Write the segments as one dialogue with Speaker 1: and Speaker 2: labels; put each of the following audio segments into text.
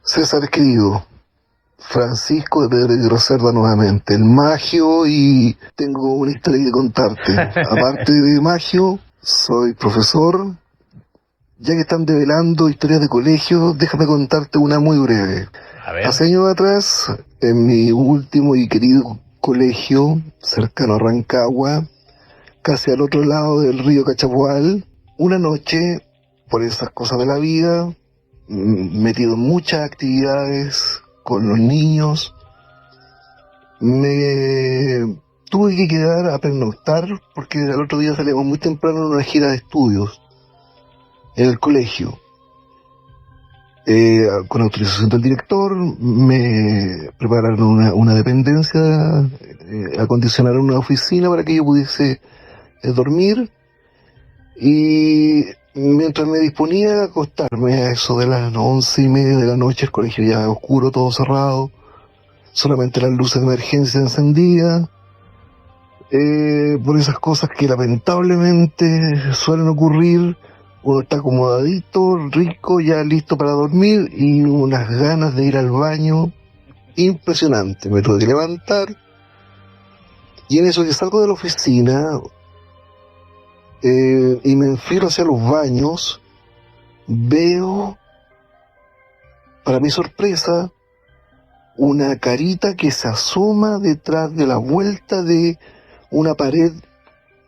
Speaker 1: César querido, Francisco de Pedro y Reserva nuevamente, el Magio, y tengo una historia que contarte. Aparte de Magio, soy profesor. Ya que están develando historias de colegio, déjame contarte una muy breve.
Speaker 2: A ver.
Speaker 1: Hace años atrás, en mi último y querido colegio, cercano a Rancagua, casi al otro lado del río Cachapoal, una noche, por esas cosas de la vida, metido en muchas actividades con los niños, me tuve que quedar a pernoctar porque al otro día salíamos muy temprano en una gira de estudios en el colegio. Con autorización del director me prepararon una dependencia, acondicionaron una oficina para que yo pudiese dormir, y mientras me disponía a acostarme a eso de las 11:30 de la noche, el colegio ya oscuro, todo cerrado, solamente las luces de emergencia encendidas, por esas cosas que lamentablemente suelen ocurrir. Uno está acomodadito, rico, ya listo para dormir, y unas ganas de ir al baño impresionante. Me tuve que levantar, y en eso que salgo de la oficina y me enfilo hacia los baños, veo, para mi sorpresa, una carita que se asoma detrás de la vuelta de una pared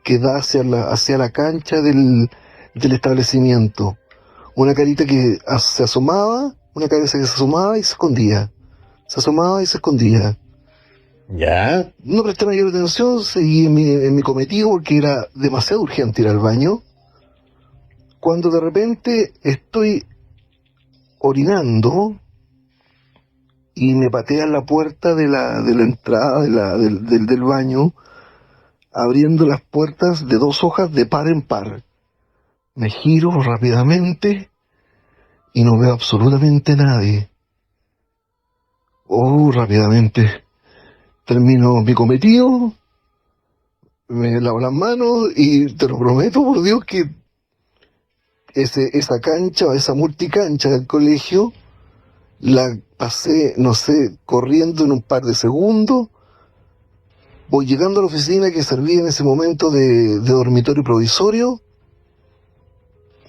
Speaker 1: que da hacia la cancha del establecimiento. Una carita que se asomaba, una cabeza que se asomaba y se escondía. Se asomaba y se escondía.
Speaker 2: ¿Ya?
Speaker 1: No presté mayor atención, seguí en mi cometido porque era demasiado urgente ir al baño. Cuando de repente estoy orinando y me patean la puerta de la entrada del baño, abriendo las puertas de 2 hojas de par en par. Me giro rápidamente y no veo absolutamente nadie. Rápidamente termino mi cometido, me lavo las manos y te lo prometo por Dios que esa cancha o esa multicancha del colegio la pasé, no sé, corriendo en un par de segundos. Voy llegando a la oficina que servía en ese momento de dormitorio provisorio,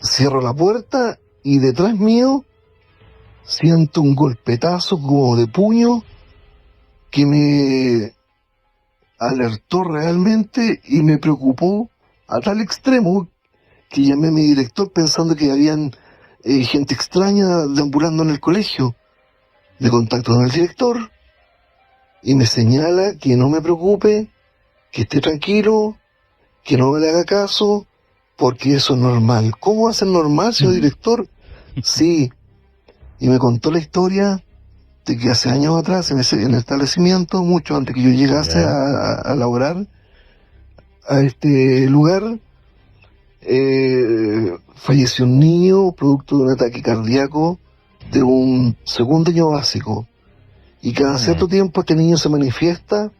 Speaker 1: cierro la puerta y detrás mío siento un golpetazo como de puño que me alertó realmente y me preocupó a tal extremo que llamé a mi director pensando que habían gente extraña deambulando en el colegio. Me contacto con el director y me señala que no me preocupe, que esté tranquilo, que no me le haga caso, porque eso es normal. ¿Cómo va a ser normal, señor director? Sí. Y me contó la historia de que hace años atrás en el establecimiento, mucho antes que yo llegase a laborar a este lugar, falleció un niño producto de un ataque cardíaco de un segundo año básico. Y cada cierto tiempo este niño se manifiesta,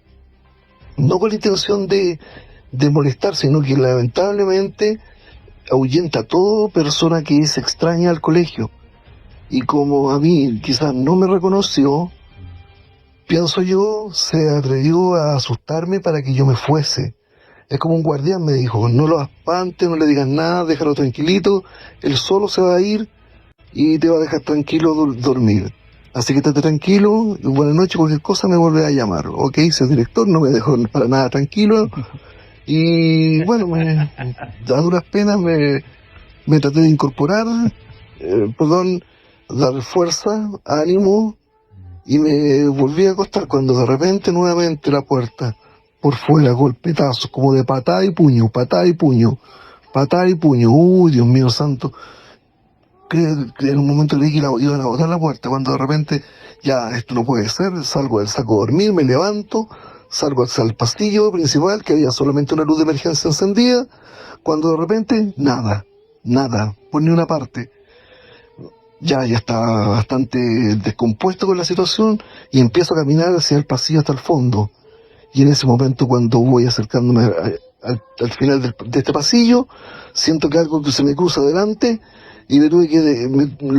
Speaker 1: no con la intención de molestar, sino que lamentablemente ahuyenta a toda persona que es extraña al colegio. Y como a mí quizás no me reconoció, pienso yo, se atrevió a asustarme para que yo me fuese. Es como un guardián, me dijo, no lo espantes, no le digas nada, déjalo tranquilito, él solo se va a ir y te va a dejar tranquilo dormir. Así que estate tranquilo, buenas noches, cualquier cosa me vuelve a llamar. Ok, ese director no me dejó para nada tranquilo. Y bueno, a duras penas me traté de incorporar, dar fuerza, ánimo, y me volví a acostar cuando de repente nuevamente la puerta por fuera, golpetazos, como de patada y puño, patada y puño, patada y puño. Uy, Dios mío santo. Que en un momento leí que iban a botar la puerta, cuando de repente, ya, esto no puede ser, salgo del saco a dormir, me levanto, salgo hacia el pasillo principal, que había solamente una luz de emergencia encendida, cuando de repente, nada, por ni una parte. Ya estaba bastante descompuesto con la situación y empiezo a caminar hacia el pasillo hasta el fondo. Y en ese momento, cuando voy acercándome al final de este pasillo, siento que algo que se me cruza adelante y lo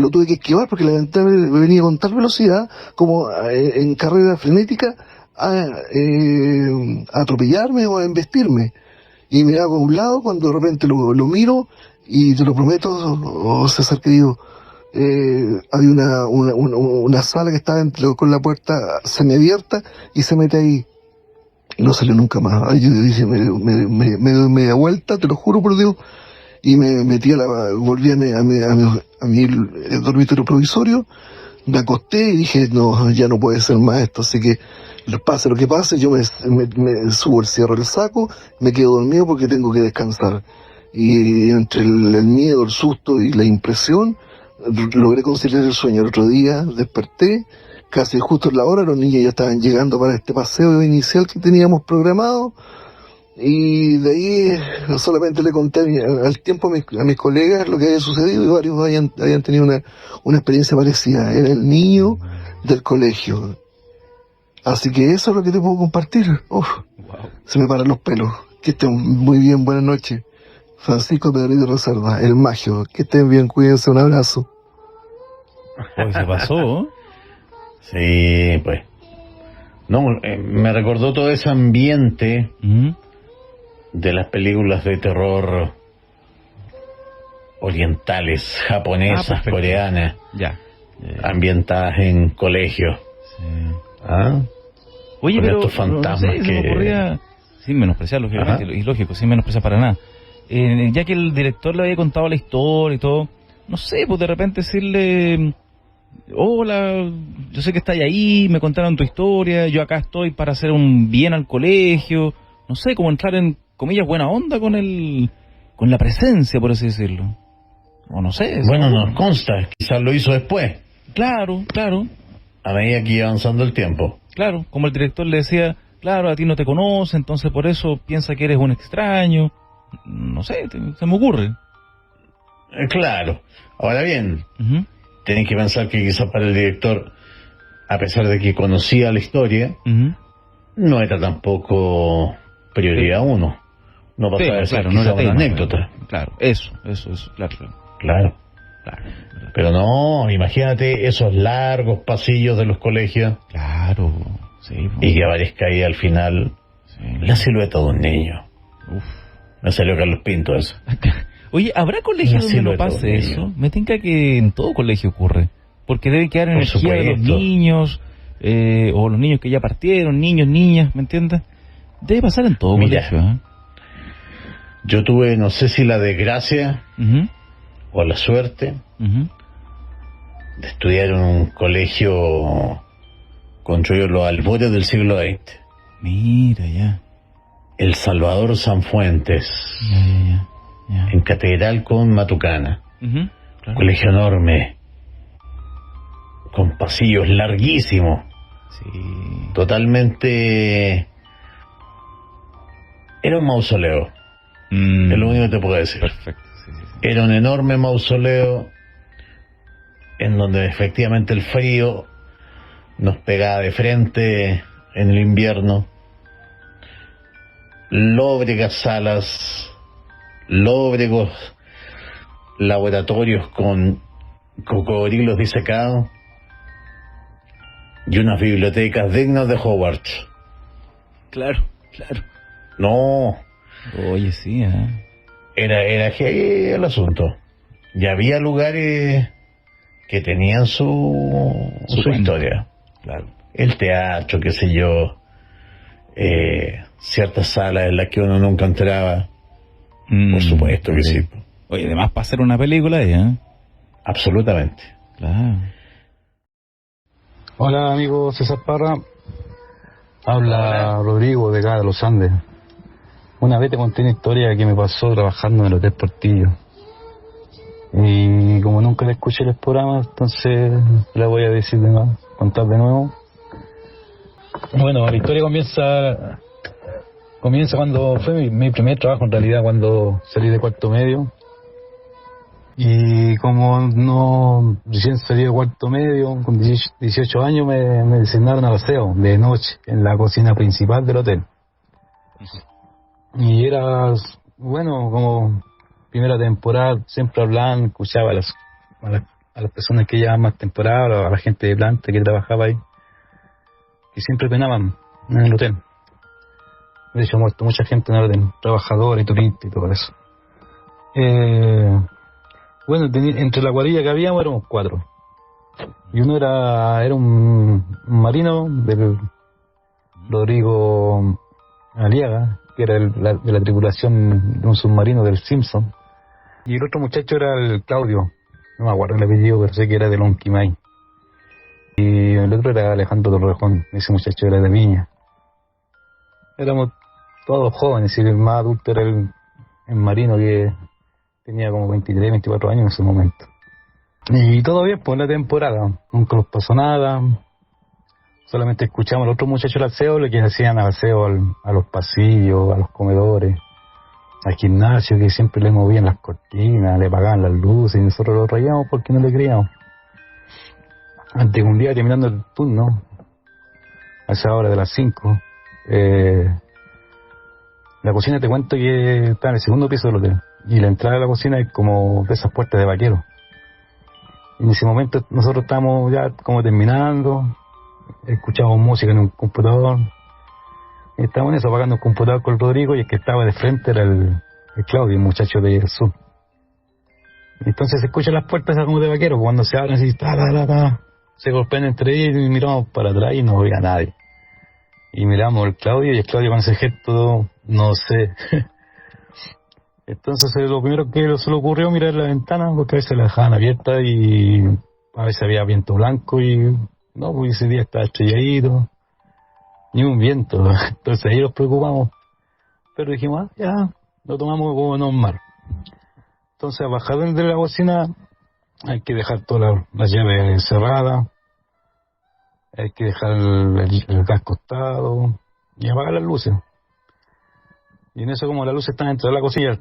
Speaker 1: tuve que esquivar porque lamentablemente me venía con tal velocidad como en carrera frenética a atropellarme o a embestirme. Y me hago a un lado cuando de repente lo miro y te lo prometo, César querido, había una sala que estaba con la puerta semiabierta y se mete ahí. No salió nunca más. Ay, yo dije, me doy media vuelta, te lo juro por Dios, y me metí volví a mi dormitorio provisorio, me acosté y dije, no, ya no puede ser más esto, así que pase lo que pase, yo me subo el cierre del saco, me quedo dormido porque tengo que descansar. Y entre el miedo, el susto y la impresión, logré conciliar el sueño. El otro día desperté, casi justo en la hora, los niños ya estaban llegando para este paseo inicial que teníamos programado, y de ahí solamente le conté al tiempo a mis colegas lo que había sucedido, y varios habían tenido una experiencia parecida. Era el niño del colegio. Así que eso es lo que te puedo compartir. Uf, se me paran los pelos. Que estén muy bien, buenas noches. Francisco Pedrito Reserva, el magio. Que estén bien, cuídense, un abrazo.
Speaker 3: Hoy se pasó.
Speaker 2: Sí, pues. No, me recordó todo ese ambiente de las películas de terror orientales, japonesas, coreanas, ambientadas en colegios.
Speaker 3: Sí.
Speaker 2: ¿Ah?
Speaker 3: Oye,
Speaker 2: con
Speaker 3: pero
Speaker 2: estos fantasmas
Speaker 3: no sé, se me
Speaker 2: que...
Speaker 3: ocurría, sin menospreciar, lógicamente, y lógico, sin menospreciar para nada. Ya que el director le había contado la historia y todo, no sé, pues de repente decirle, hola, yo sé que estáis ahí, me contaron tu historia, yo acá estoy para hacer un bien al colegio, no sé, como entrar en, comillas, buena onda con la presencia, por así decirlo. O no sé.
Speaker 2: Bueno, nos consta, quizás lo hizo después.
Speaker 3: Claro,
Speaker 2: A medida que iba avanzando el tiempo.
Speaker 3: claro, como el director le decía, claro, a ti no te conoce, entonces por eso piensa que eres un extraño. No sé, se me ocurre.
Speaker 2: Claro. Ahora bien, tenés que pensar que quizás para el director, a pesar de que conocía la historia, no era tampoco prioridad uno. No pasaba de ser
Speaker 3: claro, no
Speaker 2: quizás
Speaker 3: era
Speaker 2: una
Speaker 3: tema,
Speaker 2: anécdota.
Speaker 3: Claro, eso, claro.
Speaker 2: Claro. Pero no, imagínate esos largos pasillos de los colegios.
Speaker 3: Claro, sí.
Speaker 2: Y que aparezca ahí al final la silueta de un niño.
Speaker 3: Uf.
Speaker 2: Me salió Carlos Pinto eso.
Speaker 3: Oye, ¿habrá colegios donde no pase eso? Me tinca que en todo colegio ocurre. Porque debe quedar energía de los niños, o los niños que ya partieron, niños, niñas, ¿me entiendes? Debe pasar en todo colegio, ¿eh?
Speaker 2: Yo tuve, no sé si la desgracia o la suerte de estudiar en un colegio construido en los albores del siglo XX.
Speaker 3: Mira, ya.
Speaker 2: El Salvador Sanfuentes,
Speaker 3: Ya.
Speaker 2: en Catedral con Matucana.
Speaker 3: Claro.
Speaker 2: Colegio enorme, con pasillos larguísimos.
Speaker 3: Sí.
Speaker 2: Totalmente... Era un mausoleo. Es lo único que te puedo decir.
Speaker 3: Perfecto. Sí.
Speaker 2: Era un enorme mausoleo en donde efectivamente el frío nos pegaba de frente en el invierno. Lóbregas salas, lóbregos laboratorios con cocodrilos disecados y unas bibliotecas dignas de Hogwarts.
Speaker 3: Claro.
Speaker 2: No,
Speaker 3: Oye, sí,
Speaker 2: era heavy el asunto. Y había lugares que tenían su historia.
Speaker 3: Claro.
Speaker 2: El teatro, qué sé yo, ciertas salas en las que uno nunca entraba. Por supuesto que sí.
Speaker 3: Oye, además para hacer una película ahí, ¿eh?
Speaker 2: Absolutamente.
Speaker 3: Claro.
Speaker 4: Hola amigo César Parra, habla Rodrigo de acá de los Andes. Una vez te conté una historia que me pasó trabajando en el Hotel Portillo. Y como nunca le escuché el programa, entonces la voy a decir de nuevo, contar de nuevo. Bueno, la historia comienza cuando fue mi primer trabajo, en realidad, cuando salí de cuarto medio. Y como no recién salí de cuarto medio, con 18 años me designaron a paseo de noche en la cocina principal del hotel. Y era, bueno, como primera temporada, siempre hablaban, escuchaba las a las personas que llevaban más temporada, a la gente de planta que trabajaba ahí, que siempre penaban en el hotel. De hecho, ha muerto mucha gente en el hotel, trabajadores, turistas y todo eso. Bueno, entre la cuadrilla que habíamos éramos 4. Y uno era un marino del Rodrigo Aliaga, que era de la tripulación de un submarino del Simpson. Y el otro muchacho era el Claudio, no me acuerdo el apellido, pero sé que era de Lonquimay. Y el otro era Alejandro Torrejón, ese muchacho era de Viña. Éramos todos jóvenes, y el más adulto era el marino, que tenía como 23, 24 años en ese momento. Y todo bien, pues, la temporada, nunca nos pasó nada. Solamente escuchamos a los otros muchachos del aseo, lo que hacían aseo a los pasillos, a los comedores, al gimnasio, que siempre le movían las cortinas, le apagaban las luces, y nosotros lo reíamos porque no le creíamos. Antes de un día, terminando el turno, a esa hora de las 5, la cocina, te cuento que está en el segundo piso del hotel, y la entrada de la cocina es como de esas puertas de vaquero. Y en ese momento nosotros estábamos ya como terminando, escuchábamos música en un computador, y estábamos en eso, apagando un computador con el Rodrigo, y el que estaba de frente era el Claudio, el muchacho del sur. Entonces se escuchan las puertas como de vaquero, cuando se abren así, se golpean entre ellos, y miramos para atrás y no veía a nadie. Y miramos al Claudio, y el Claudio con ese gesto, no sé. Entonces lo primero que se le ocurrió mirar la ventana, porque a veces la dejaban abierta y a veces había viento blanco, y no, pues ese día estaba estrelladito, ni un viento. Entonces ahí nos preocupamos, pero dijimos, ya, lo tomamos como normal. Entonces, a bajar de la cocina hay que dejar todas las llaves cerradas, hay que dejar el gas costado y apagar las luces. Y en eso, como las luces están dentro de la cocina,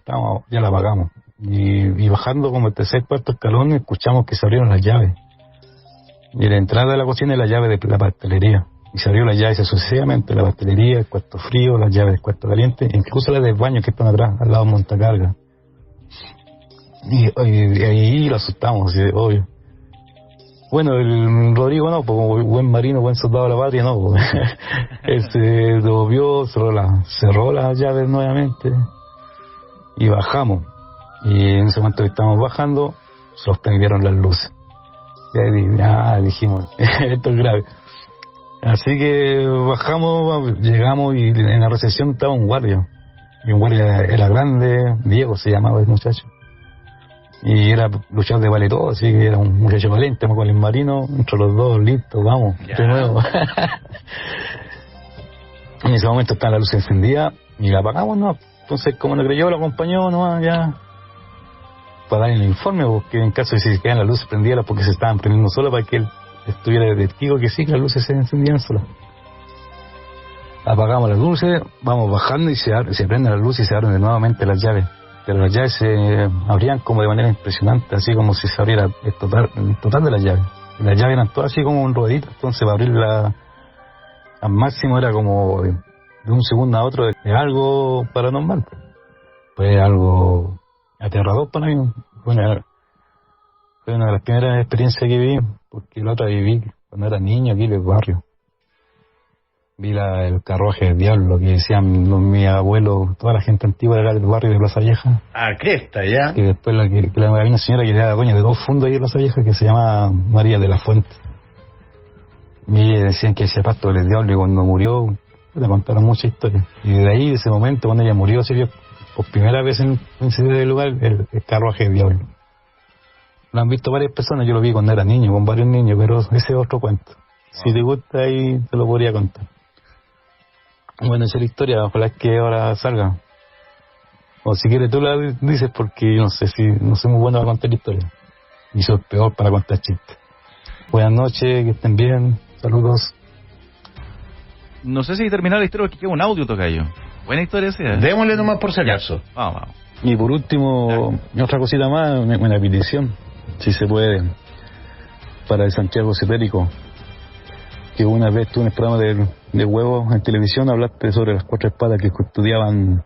Speaker 4: ya la apagamos. Y bajando como el tercer, cuarto escalón, escuchamos que se abrieron las llaves. Y la entrada de la cocina es la llave de la pastelería. Y se abrió las llaves sucesivamente, la pastelería, el cuarto frío, las llaves del cuarto caliente, incluso las del baño que están atrás, al lado de montacarga. Y ahí lo asustamos, así, obvio. Bueno, el Rodrigo no, como buen marino, buen soldado de la patria, no. Él se devolvió, cerró las llaves nuevamente y bajamos. Y en ese momento que estábamos bajando, se nos prendieron las luces. Y ahí dijimos, esto es grave. Así que bajamos, llegamos, y en la recepción estaba un guardia. Y un guardia era grande, Diego se llamaba el muchacho. Y era luchador de vale todo, así que era un muchacho valiente, con el marino, entre los dos, listo, vamos, ya. De nuevo. En ese momento estaba la luz encendida y la apagamos, ¿no? Entonces, como no creyó, lo acompañó nomás, ya, para dar el informe, porque en caso de si se quedan las luces prendidas, porque se estaban prendiendo solas, para que él estuviera de testigo que sí, que las luces se encendían solas. Apagamos las luces, vamos bajando y se prenden las luces y se abren nuevamente las llaves. Pero las llaves se abrían como de manera impresionante, así como si se abriera el total de las llaves. Y las llaves eran todas así como un ruedito, entonces para abrirla al máximo era como de un segundo a otro, de algo paranormal. Fue algo aterrador para mí. Fue una de las primeras experiencias que viví, porque la otra viví cuando era niño aquí en el barrio. Vi el carruaje del diablo, que decían mis abuelos, toda la gente antigua del barrio de Plaza Vieja.
Speaker 2: Ah, cresta, ya.
Speaker 4: Y después había una señora que era dueña de 2 fundos ahí en Plaza Vieja, que se llama María de la Fuente. Y decían que ese pasto del diablo, y cuando murió, le contaron muchas historias. Y de ahí, de ese momento, cuando ella murió, se vio por primera vez en ese lugar el carruaje del diablo. Lo han visto varias personas, yo lo vi cuando era niño, con varios niños, pero ese es otro cuento. Si te gusta, ahí te lo podría contar. Bueno, esa es la historia, ojalá que ahora salga. O si quieres tú la dices, porque yo no soy muy bueno para contar historias. Y soy peor para contar chistes. Buenas noches, que estén bien, saludos.
Speaker 3: No sé si terminar la historia porque queda un audio, tocayo. Buena historia sea.
Speaker 2: Démosle nomás por si acaso.
Speaker 3: Vamos.
Speaker 4: Y por último, otra cosita más, una petición, si se puede, para el Santiago Cepérico. Que una vez tú en el programa de Huevos en televisión hablaste sobre las 4 espadas que custodiaban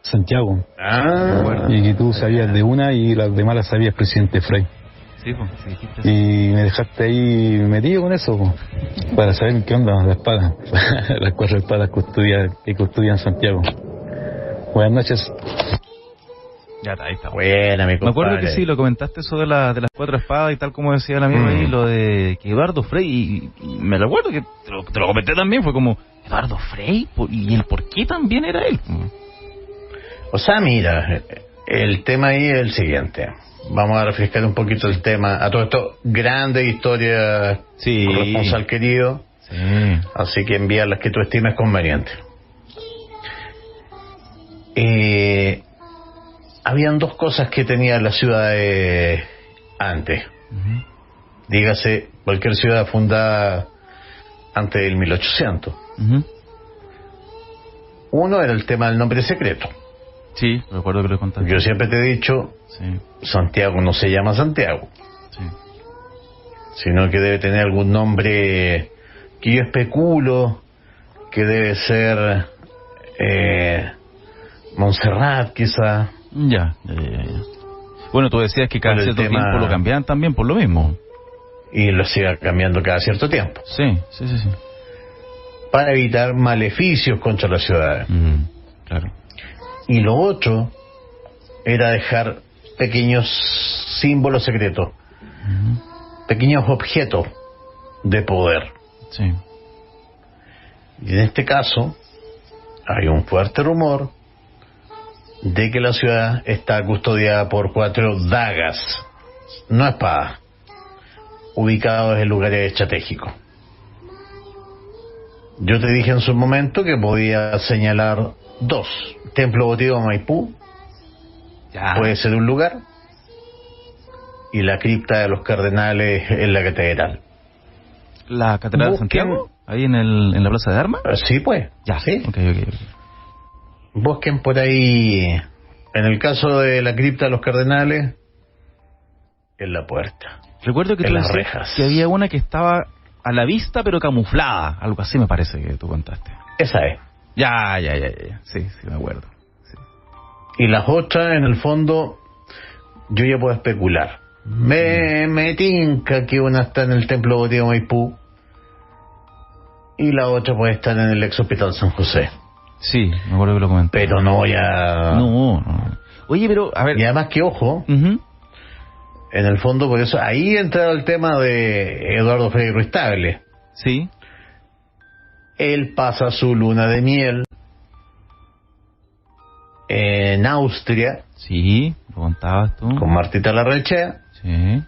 Speaker 4: Santiago.
Speaker 2: Bueno.
Speaker 4: Y que tú sabías de una y las demás las sabía el presidente Frey.
Speaker 3: Sí, pues, sí, dijiste eso.
Speaker 4: Y me dejaste ahí metido con eso, pues, para saber qué onda la espada, las 4 espadas que custodian Santiago. Buenas noches.
Speaker 3: Ya está, ahí está.
Speaker 2: Buena, mi compadre.
Speaker 3: Me acuerdo que sí, lo comentaste eso de las 4 espadas y tal como decía el amigo ahí, lo de que Eduardo Frei, y me recuerdo que te lo comenté también, fue como, ¿Eduardo Frei? ¿Y el por qué también era él?
Speaker 2: O sea, mira, el tema ahí es el siguiente. Vamos a refrescar un poquito el tema. A todo esto, grande historia,
Speaker 3: sí,
Speaker 2: corresponsal querido.
Speaker 3: Sí.
Speaker 2: Así que envía las que tú estimes conveniente. Habían dos cosas que tenía la ciudad antes.
Speaker 3: Uh-huh.
Speaker 2: Dígase, cualquier ciudad fundada antes del 1800.
Speaker 3: Uh-huh.
Speaker 2: Uno era el tema del nombre secreto.
Speaker 3: Sí, recuerdo que lo contaste.
Speaker 2: Yo siempre te he dicho,
Speaker 3: sí,
Speaker 2: Santiago no se llama Santiago,
Speaker 3: sí,
Speaker 2: sino que debe tener algún nombre que yo especulo que debe ser Montserrat, quizá.
Speaker 3: Ya. Bueno, tú decías que cada cierto tiempo lo cambiaban también por lo mismo.
Speaker 2: Y lo siga cambiando cada cierto tiempo.
Speaker 3: Sí.
Speaker 2: Para evitar maleficios contra la ciudad.
Speaker 3: Claro.
Speaker 2: Y lo otro era dejar pequeños símbolos secretos, pequeños objetos de poder.
Speaker 3: Sí.
Speaker 2: Y en este caso hay un fuerte rumor de que la ciudad está custodiada por 4 dagas, no espadas, ubicados en lugares estratégicos. Yo te dije en su momento que podía señalar 2. Templo Votivo Maipú,
Speaker 3: Ya.
Speaker 2: puede ser un lugar, y la cripta de los cardenales en la catedral.
Speaker 3: ¿La Catedral de Santiago? ¿Ahí en la Plaza de Armas?
Speaker 2: Sí, pues.
Speaker 3: Ya,
Speaker 2: sí.
Speaker 3: Ok.
Speaker 2: Busquen por ahí, en el caso de la cripta de los cardenales, en la puerta.
Speaker 3: Recuerdo que
Speaker 2: en
Speaker 3: tú
Speaker 2: las
Speaker 3: decías
Speaker 2: rejas.
Speaker 3: que había una que estaba a la vista pero camuflada, algo así me parece que tú contaste.
Speaker 2: Esa es.
Speaker 3: Ya. Sí, me acuerdo. Sí.
Speaker 2: Y las otras, en el fondo, yo ya puedo especular. Me tinca que una está en el Templo Votivo Maipú y la otra puede estar en el ex Hospital San José.
Speaker 3: Sí, me acuerdo que lo comenté.
Speaker 2: Pero no voy a...
Speaker 3: No. Oye, pero, a ver...
Speaker 2: Y además que, ojo, en el fondo, por eso, ahí entra el tema de Eduardo Frei Ruiz-Tagle.
Speaker 3: Sí.
Speaker 2: Él pasa su luna de miel en Austria.
Speaker 3: Sí, lo contabas tú.
Speaker 2: Con Martita Larrechea.
Speaker 3: Sí.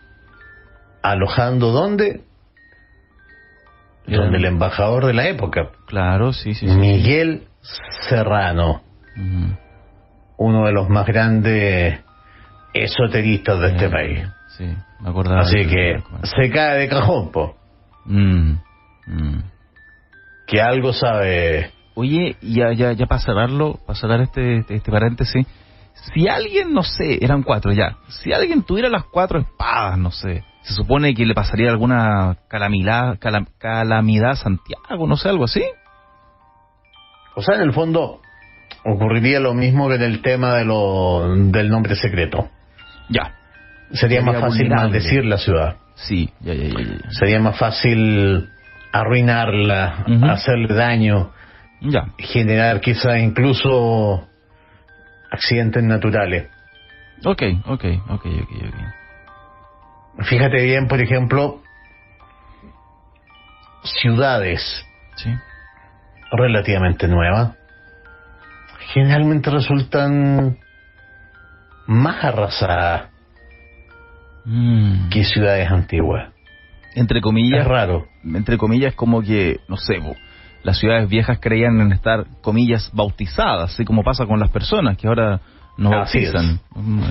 Speaker 2: ¿Alojando dónde? Donde el embajador de la época.
Speaker 3: Claro, sí.
Speaker 2: Miguel Serrano. Uno de los más grandes esoteristas de este país.
Speaker 3: Sí, me acordaba.
Speaker 2: Así que se cae de cajón, po. Que algo sabe.
Speaker 3: Oye, ya para cerrar este paréntesis, si alguien, no sé, eran 4 ya, si alguien tuviera las 4 espadas, no sé, se supone que le pasaría alguna calamidad a Santiago, no sé, algo así.
Speaker 2: O sea, en el fondo ocurriría lo mismo que en el tema del nombre secreto.
Speaker 3: Ya.
Speaker 2: Sería más fácil maldecir la ciudad.
Speaker 3: Sí, ya.
Speaker 2: Sería más fácil arruinarla, hacerle daño, generar quizás incluso accidentes naturales.
Speaker 3: Ok.
Speaker 2: Fíjate bien, por ejemplo, ciudades relativamente nuevas generalmente resultan más arrasadas que ciudades antiguas.
Speaker 3: Entre comillas,
Speaker 2: es raro.
Speaker 3: Entre comillas, como que, no sé, las ciudades viejas creían en estar, comillas, bautizadas, así como pasa con las personas que ahora no bautizan.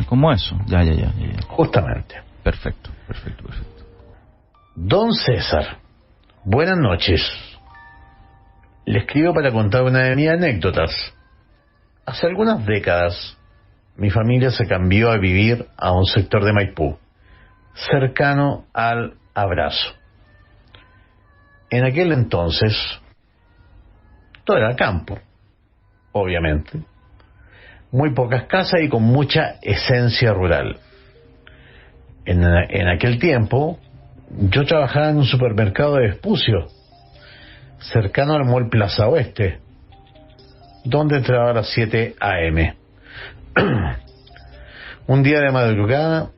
Speaker 3: Como eso. Ya.
Speaker 2: Justamente.
Speaker 3: Perfecto.
Speaker 2: Don César, buenas noches. Le escribo para contar una de mis anécdotas. Hace algunas décadas, mi familia se cambió a vivir a un sector de Maipú, cercano al Abrazo. En aquel entonces, todo era campo, obviamente. Muy pocas casas y con mucha esencia rural. En aquel tiempo, yo trabajaba en un supermercado de Vespucio, cercano al Mall Plaza Oeste, donde entraba a las 7 a.m. Un día de madrugada,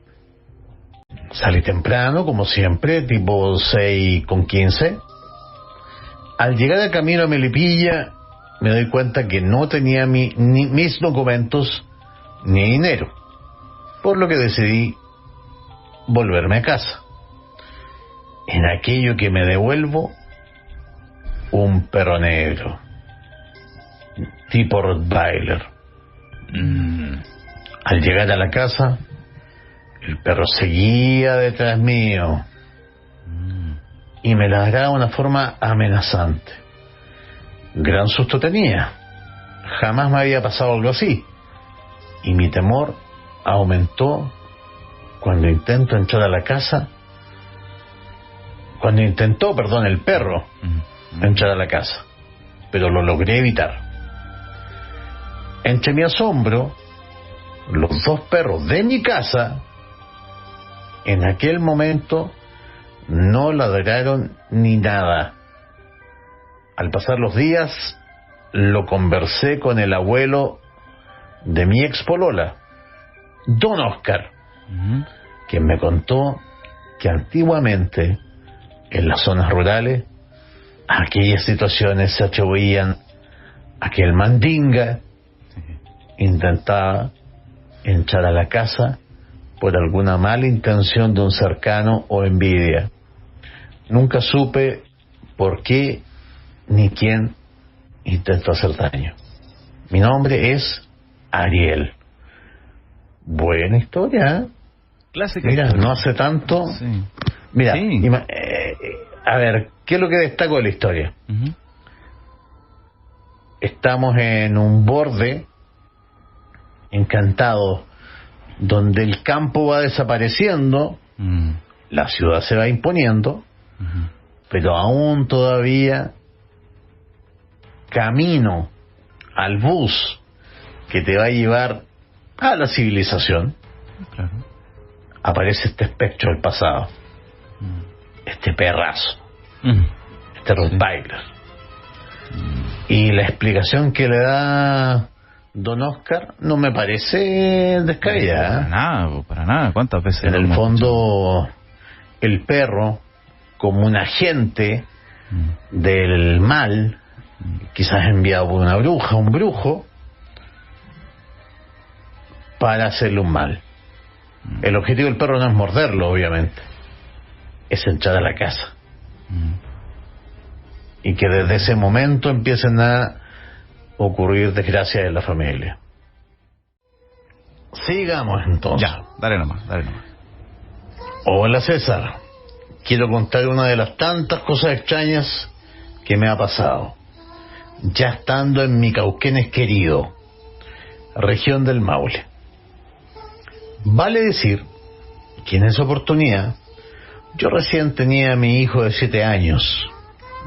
Speaker 2: salí temprano, como siempre, tipo 6:15. Al llegar al camino a Melipilla, me doy cuenta que no tenía ni mis documentos ni dinero, por lo que decidí volverme a casa. En aquello que me devuelvo, un perro negro, tipo Rottweiler. Al llegar a la casa, el perro seguía detrás mío y me ladraba de una forma amenazante. Gran susto tenía. Jamás me había pasado algo así. Y mi temor aumentó cuando intentó entrar a la casa. Cuando intentó, el perro entrar a la casa. Pero lo logré evitar. Entre mi asombro, los dos perros de mi casa, en aquel momento, no ladraron ni nada. Al pasar los días, lo conversé con el abuelo de mi expolola, don Oscar, quien me contó que antiguamente, en las zonas rurales, aquellas situaciones se atribuían a que el mandinga intentaba entrar a la casa por alguna mala intención de un cercano o envidia. Nunca supe por qué ni quién intentó hacer daño. Mi nombre es Ariel. Buena historia, ¿eh?
Speaker 3: Clásica.
Speaker 2: Mira,
Speaker 3: historia.
Speaker 2: no hace tanto.
Speaker 3: Sí.
Speaker 2: Mira,
Speaker 3: Sí.
Speaker 2: A ver, ¿qué es lo que destaco de la historia? Estamos en un borde encantado, donde el campo va desapareciendo, la ciudad se va imponiendo, pero aún todavía camino al bus que te va a llevar a la civilización,
Speaker 3: Claro.
Speaker 2: aparece este espectro del pasado, este perrazo, este Rottweiler. Y la explicación que le da don Oscar no me parece descabellada.
Speaker 3: Para nada. ¿Cuántas veces?
Speaker 2: En el fondo, el perro, como un agente del mal, quizás enviado por una bruja, un brujo, para hacerle un mal. El objetivo del perro no es morderlo, obviamente, es entrar a la casa. Y que desde ese momento empiecen a ocurrir desgracias en la familia. Sigamos entonces.
Speaker 3: Ya, dale nomás.
Speaker 2: Hola César, quiero contar una de las tantas cosas extrañas que me ha pasado, ya estando en mi Cauquenes querido, región del Maule. Vale decir que en esa oportunidad yo recién tenía a mi hijo de 7 años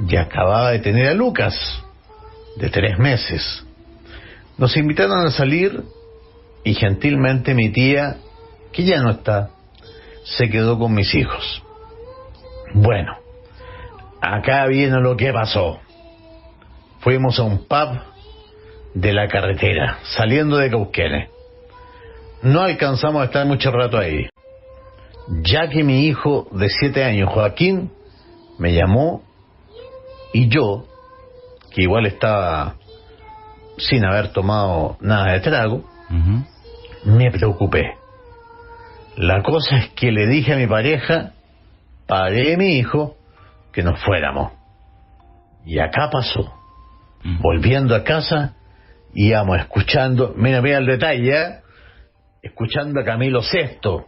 Speaker 2: y acababa de tener a Lucas de 3 meses. Nos invitaron a salir y gentilmente mi tía, que ya no está, se quedó con mis hijos. Bueno, acá viene lo que pasó. Fuimos a un pub de la carretera, saliendo de Cauquenes. No alcanzamos a estar mucho rato ahí, ya que mi hijo de 7 años, Joaquín, me llamó y yo, que igual estaba sin haber tomado nada de trago, me preocupé. La cosa es que le dije a mi pareja, padre de mi hijo, que nos fuéramos. Y acá pasó. Volviendo a casa, íbamos escuchando, mira el detalle, ¿eh? Escuchando a Camilo VI.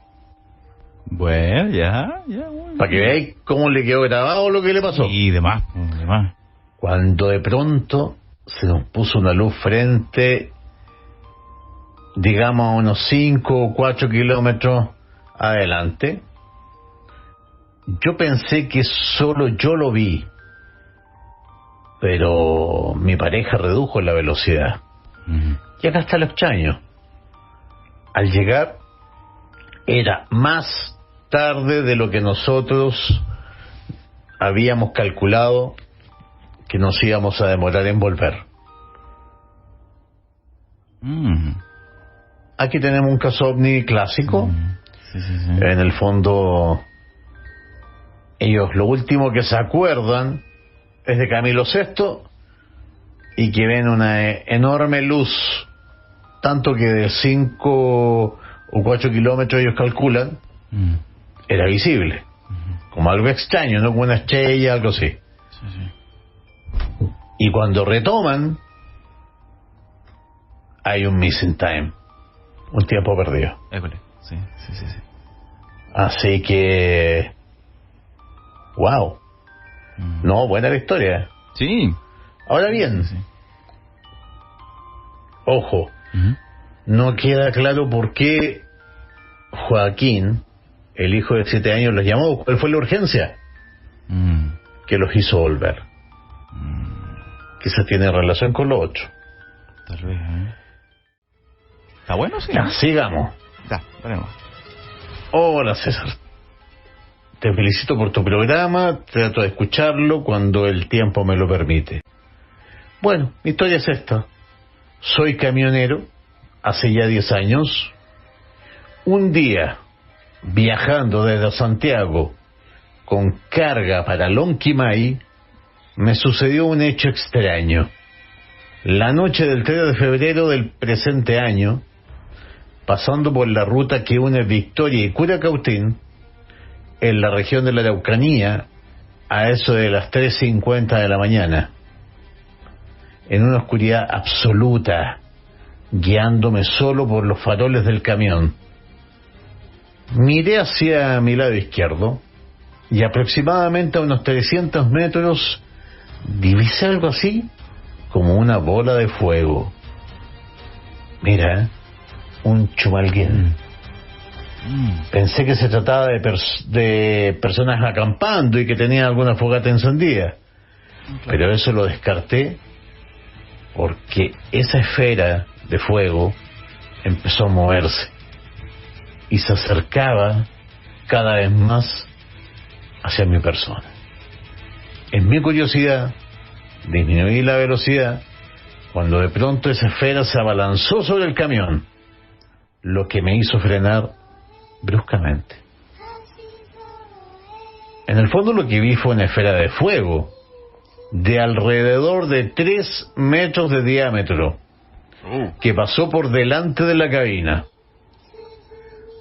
Speaker 3: Bueno, ya.
Speaker 2: Para que veáis cómo le quedó grabado lo que le pasó.
Speaker 3: Y demás.
Speaker 2: Cuando de pronto se nos puso una luz frente, digamos a unos 5 o 4 kilómetros adelante. Yo pensé que solo yo lo vi, pero mi pareja redujo la velocidad. Y acá está lo extraño. Al llegar, era más tarde de lo que nosotros habíamos calculado que nos íbamos a demorar en volver. Aquí tenemos un caso ovni clásico.
Speaker 3: Sí.
Speaker 2: En el fondo, ellos lo último que se acuerdan es de Camilo VI y que ven una enorme luz, tanto que de 5 o 4 kilómetros ellos calculan, era visible, como algo extraño, no como una estrella, algo así.
Speaker 3: Sí.
Speaker 2: Y cuando retoman, hay un missing time, un tiempo perdido.
Speaker 3: Sí.
Speaker 2: Así que, wow, no, buena la historia.
Speaker 3: Sí.
Speaker 2: Ahora bien,
Speaker 3: Sí.
Speaker 2: ojo, no queda claro por qué Joaquín, el hijo de 7 años, los llamó. ¿Cuál fue la urgencia que los hizo volver? Quizás tiene relación con lo otro.
Speaker 3: Tal vez, ¿Está bueno? Sí.
Speaker 2: Ya, sigamos.
Speaker 3: Ya, veremos.
Speaker 2: Hola, César. Te felicito por tu programa. Trato de escucharlo cuando el tiempo me lo permite. Bueno, mi historia es esta. Soy camionero hace ya 10 años. Un día, viajando desde Santiago con carga para Lonquimay, me sucedió un hecho extraño. La noche del 3 de febrero del presente año, pasando por la ruta que une Victoria y Curacautín, en la región de la Araucanía, a eso de las 3:50 de la mañana, en una oscuridad absoluta, guiándome solo por los faroles del camión, miré hacia mi lado izquierdo y aproximadamente a unos 300 metros divisé algo así como una bola de fuego. Mira, un chumalguén. Pensé que se trataba de personas acampando y que tenían alguna fogata encendida, pero eso lo descarté porque esa esfera de fuego empezó a moverse y se acercaba cada vez más hacia mi persona. En mi curiosidad disminuí la velocidad cuando de pronto esa esfera se abalanzó sobre el camión, lo que me hizo frenar bruscamente. En el fondo lo que vi fue una esfera de fuego de alrededor de 3 metros de diámetro que pasó por delante de la cabina.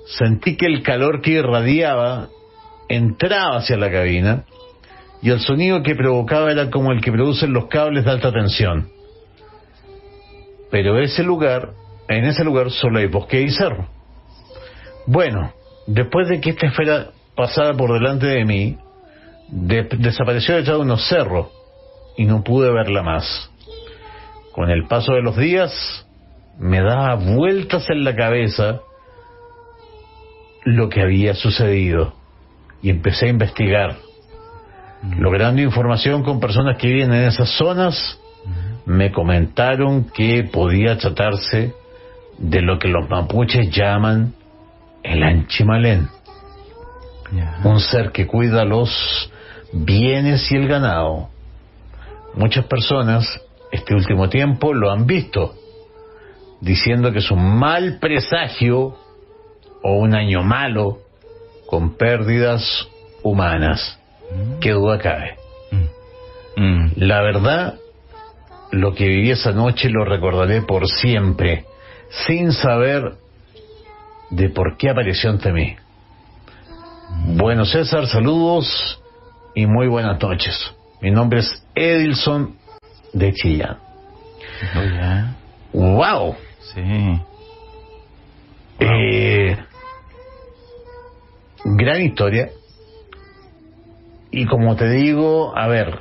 Speaker 2: Sentí que el calor que irradiaba entraba hacia la cabina y el sonido que provocaba era como el que producen los cables de alta tensión. Pero en ese lugar solo hay bosque y cerro. Bueno, después de que esta esfera pasara por delante de mí, desapareció detrás de unos cerros y no pude verla más. Con el paso de los días me daba vueltas en la cabeza lo que había sucedido y empecé a investigar, logrando información con personas que viven en esas zonas. Me comentaron que podía tratarse de lo que los mapuches llaman el Anchimalén, un ser que cuida los bienes y el ganado. Muchas personas este último tiempo lo han visto, diciendo que es un mal presagio o un año malo con pérdidas humanas. ¿Qué duda cabe? La verdad, lo que viví esa noche lo recordaré por siempre, sin saber de por qué apareció ante mí. Bueno, César, saludos y muy buenas noches. Mi nombre es Edilson de Chillán. ¡Wow!
Speaker 3: Sí.
Speaker 2: Gran historia. Y como te digo, a ver,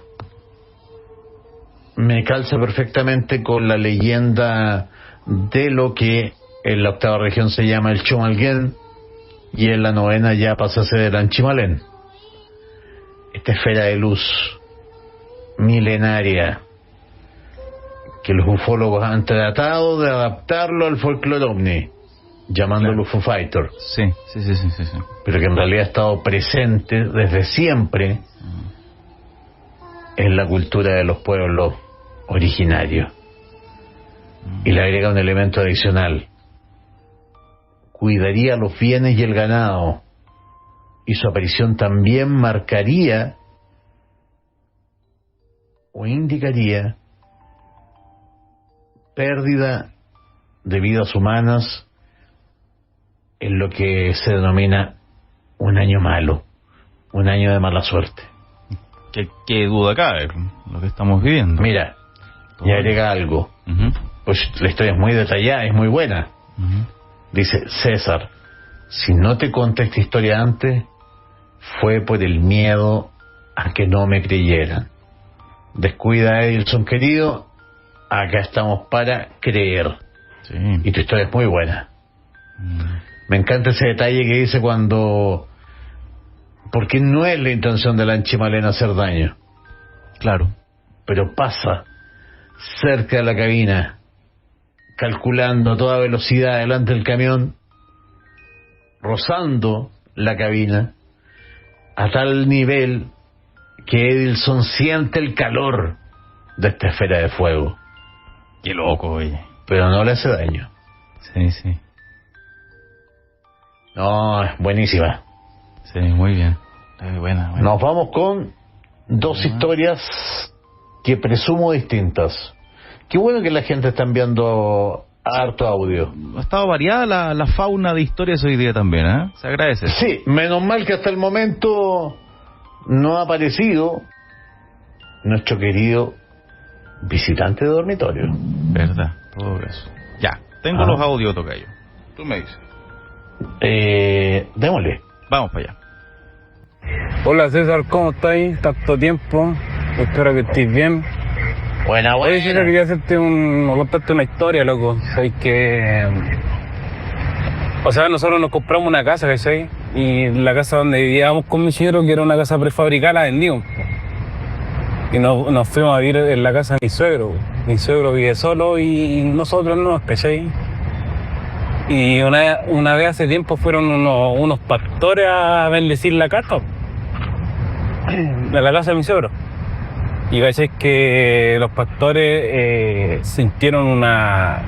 Speaker 2: me calza perfectamente con la leyenda de lo que en la 8ª región se llama el Chumalguén y en la 9ª ya pasa a ser el Anchimalén. Esta esfera de luz milenaria que los ufólogos han tratado de adaptarlo al folclore ovni, llamándolo Foo Fighter.
Speaker 3: Sí.
Speaker 2: Pero que en realidad ha estado presente desde siempre en la cultura de los pueblos originarios. Y le agrega un elemento adicional: cuidaría los bienes y el ganado, y su aparición también marcaría o indicaría pérdida de vidas humanas en lo que se denomina un año malo, un año de mala suerte.
Speaker 3: ¿Qué duda cabe lo que estamos viviendo?
Speaker 2: Mira, y agrega algo. Pues la historia es muy detallada, es muy buena. Dice: César, si no te conté esta historia antes, fue por el miedo a que no me creyeran. Descuida, Edilson querido, acá estamos para creer.
Speaker 3: Sí.
Speaker 2: Y tu historia es muy buena. Me encanta ese detalle que dice cuando... Porque no es la intención de la Anchimalena hacer daño.
Speaker 3: Claro.
Speaker 2: Pero pasa cerca de la cabina, calculando a toda velocidad delante del camión, rozando la cabina, a tal nivel que Edilson siente el calor de esta esfera de fuego.
Speaker 3: Qué loco, oye.
Speaker 2: Pero no le hace daño.
Speaker 3: Sí.
Speaker 2: No, es buenísima.
Speaker 3: Sí, muy bien. Buena.
Speaker 2: Nos vamos con dos historias que presumo distintas. Qué bueno que la gente está enviando harto audio.
Speaker 3: Ha estado variada la fauna de historias hoy día también, ¿eh? Se agradece.
Speaker 2: Sí, menos mal que hasta el momento no ha aparecido nuestro querido visitante de dormitorio.
Speaker 3: Verdad, todo eso. Ya, tengo los audios, tocayo. Tú me dices.
Speaker 2: Démosle.
Speaker 3: Vamos para allá.
Speaker 5: Hola César, ¿cómo estáis? Tanto tiempo, espero que estés bien.
Speaker 2: Buena.
Speaker 5: Oye César, quería contarte una historia, loco. Sabes que... O sea, nosotros nos compramos una casa, ¿cachai? Y la casa donde vivíamos con mi señor, que era una casa prefabricada, la vendimos. Y nos fuimos a vivir en la casa de mi suegro. Mi suegro vive solo y nosotros no, ¿cachai? Y una vez hace tiempo fueron unos pastores a bendecir la casa de la casa de mi suegro. Y cachai que los pastores sintieron una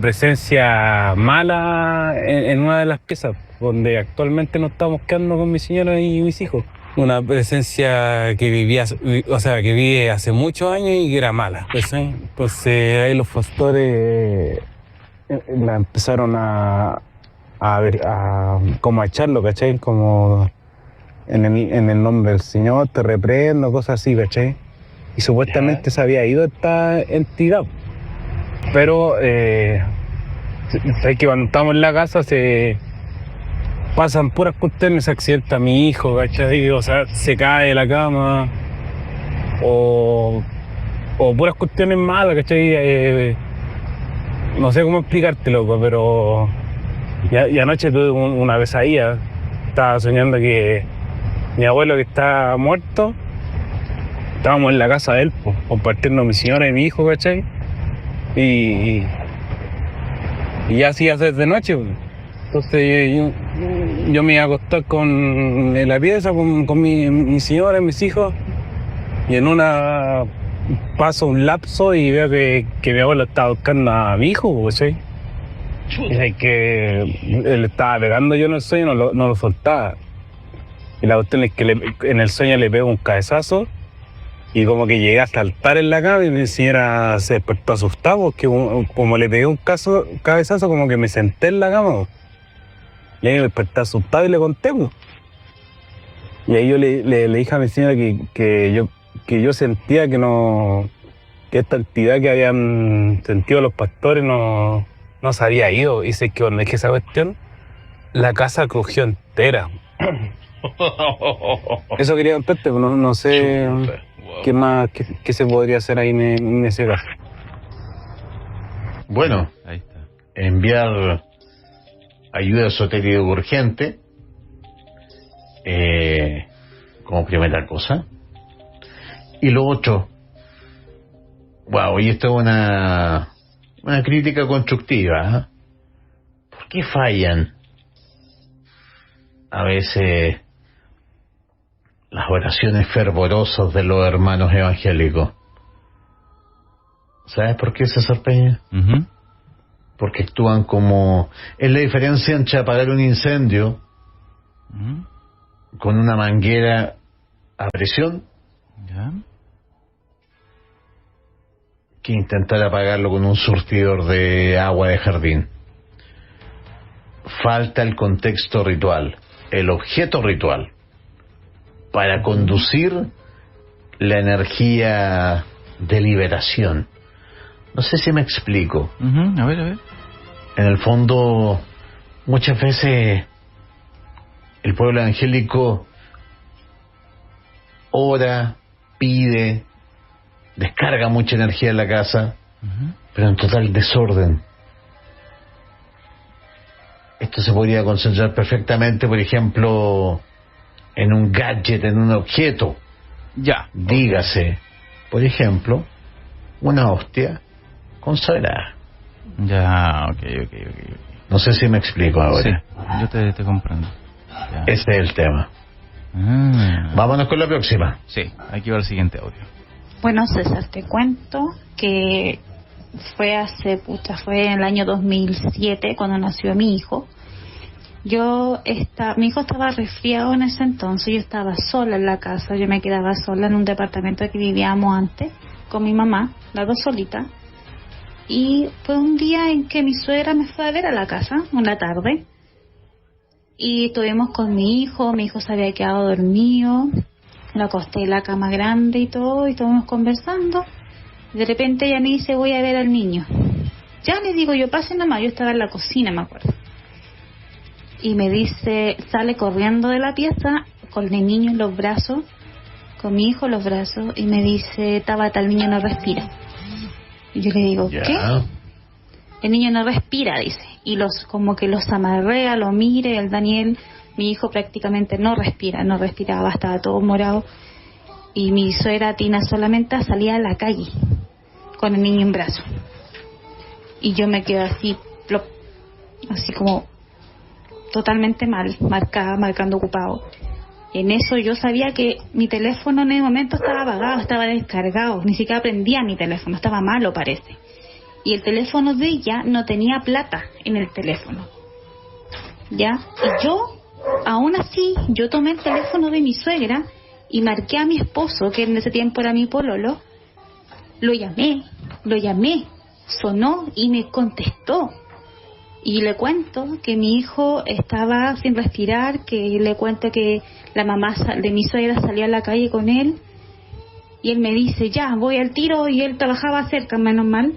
Speaker 5: presencia mala en una de las piezas donde actualmente nos estamos quedando con mi señora y mis hijos. Una presencia que que vive hace muchos años y que era mala, ¿cachai? Entonces ahí los pastores la empezaron a como a echarlo, ¿cachai? Como en el nombre del Señor te reprendo, cosas así, ¿cachai? Y supuestamente se había ido esta entidad. Pero sabes que cuando estamos en la casa se pasan puras cuestiones, se accidenta mi hijo, ¿cachai? O sea, se cae de la cama o puras cuestiones malas, ¿cachai? No sé cómo explicarte, loco, pero y anoche tuve una pesadilla. Estaba soñando que mi abuelo, que está muerto, estábamos en la casa de él, compartiendo mi señora y mi hijo, ¿cachai? Y ya así hace de noche. Entonces yo me iba a acostar en la pieza con mi señora y mis hijos, y en una paso un lapso y veo que mi abuelo estaba buscando a mi hijo, ¿cachai? Y que él estaba pegando yo en el sueño, no lo soltaba. Y la cuestión es que en el sueño le pego un cabezazo y como que llegué a saltar en la cama y mi señora se despertó asustada porque como le pegué un cabezazo, como que me senté en la cama. Y ahí me desperté asustado y le conté. Y ahí yo le dije a mi señora que yo sentía que esta entidad que habían sentido los pastores no se había ido. Y sé que cuando dije esa cuestión, la casa crujió entera. Eso quería contarte, no sé qué más, qué se podría hacer ahí en ese caso.
Speaker 2: Bueno,
Speaker 3: ahí está.
Speaker 2: Enviar ayuda esotérica urgente como primera cosa. Y lo otro, wow, y esto es una crítica constructiva, ¿eh? qué fallan a veces las oraciones fervorosas de los hermanos evangélicos? ¿Sabes por qué, César Peña?
Speaker 3: Uh-huh.
Speaker 2: Porque actúan como... Es la diferencia entre apagar un incendio con una manguera a presión que intentar apagarlo con un surtidor de agua de jardín. Falta el contexto ritual, el objeto ritual, para conducir la energía de liberación. No sé si me explico.
Speaker 3: A ver.
Speaker 2: En el fondo, muchas veces el pueblo evangélico ora, pide, descarga mucha energía en la casa, pero en total desorden. Esto se podría concentrar perfectamente, por ejemplo, en un gadget, en un objeto. Dígase, por ejemplo, una hostia consagrada.
Speaker 3: Ok.
Speaker 2: No sé si me explico ahora.
Speaker 3: Sí, yo te comprendo. Ya.
Speaker 2: Ese es el tema. Vámonos con la próxima.
Speaker 3: Sí, aquí va el siguiente audio.
Speaker 6: Bueno, César, te cuento que fue en el año 2007 cuando nació mi hijo. Mi hijo estaba resfriado en ese entonces, yo estaba sola en la casa, yo me quedaba sola en un departamento que vivíamos antes con mi mamá, las dos solitas. Y fue un día en que mi suegra me fue a ver a la casa, una tarde, y estuvimos con mi hijo se había quedado dormido, lo acosté en la cama grande y todo, y estuvimos conversando. De repente ella me dice, voy a ver al niño. Ya le digo yo, pase nomás, yo estaba en la cocina, me acuerdo. Y me dice, sale corriendo de la pieza con el niño en los brazos, con mi hijo en los brazos, y me dice, Tabata, el niño no respira. Y yo le digo, ¿qué? El niño no respira, dice. Y como que los amarrea, lo mire, el Daniel, mi hijo prácticamente no respiraba, estaba todo morado. Y mi suegra Tina solamente salía a la calle con el niño en brazos. Y yo me quedo así, plop, así como totalmente mal, marcando ocupado. En eso yo sabía que mi teléfono en ese momento estaba apagado, estaba descargado, ni siquiera prendía mi teléfono, estaba malo parece. Y el teléfono de ella no tenía plata en el teléfono. ¿Ya? Y yo, aún así, yo tomé el teléfono de mi suegra y marqué a mi esposo, que en ese tiempo era mi pololo, lo llamé, sonó y me contestó. Y le cuento que mi hijo estaba sin respirar, que le cuento que la mamá de mi suegra salió a la calle con él, y él me dice, ya, voy al tiro, y él trabajaba cerca, menos mal,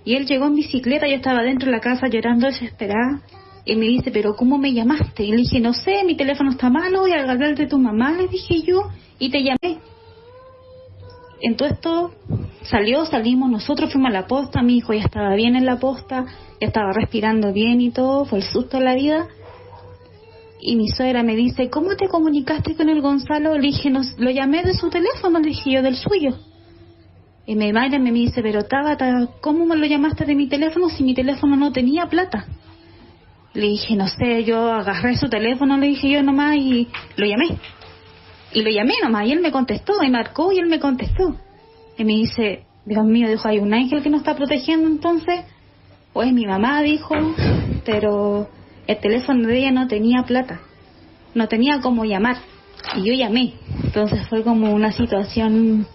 Speaker 6: y él llegó en bicicleta, yo estaba dentro de la casa llorando desesperada, y me dice, pero ¿cómo me llamaste? Y le dije, no sé, mi teléfono está malo, voy a hablar de tu mamá, le dije yo, y te llamé. En todo esto salimos, nosotros fuimos a la posta, mi hijo ya estaba bien en la posta, ya estaba respirando bien y todo, fue el susto de la vida. Y mi suegra me dice, ¿cómo te comunicaste con el Gonzalo? Le dije, no, lo llamé de su teléfono, le dije yo del suyo. Y mi madre me dice, pero Tabata, ¿cómo me lo llamaste de mi teléfono si mi teléfono no tenía plata? Le dije, no sé, yo agarré su teléfono, le dije yo nomás y lo llamé. Y lo llamé nomás, y él me contestó, y marcó, y él me contestó. Y me dice, Dios mío, dijo, hay un ángel que nos está protegiendo entonces. Pues mi mamá dijo, pero el teléfono de ella no tenía plata, no tenía cómo llamar. Y yo llamé. Entonces fue como una situación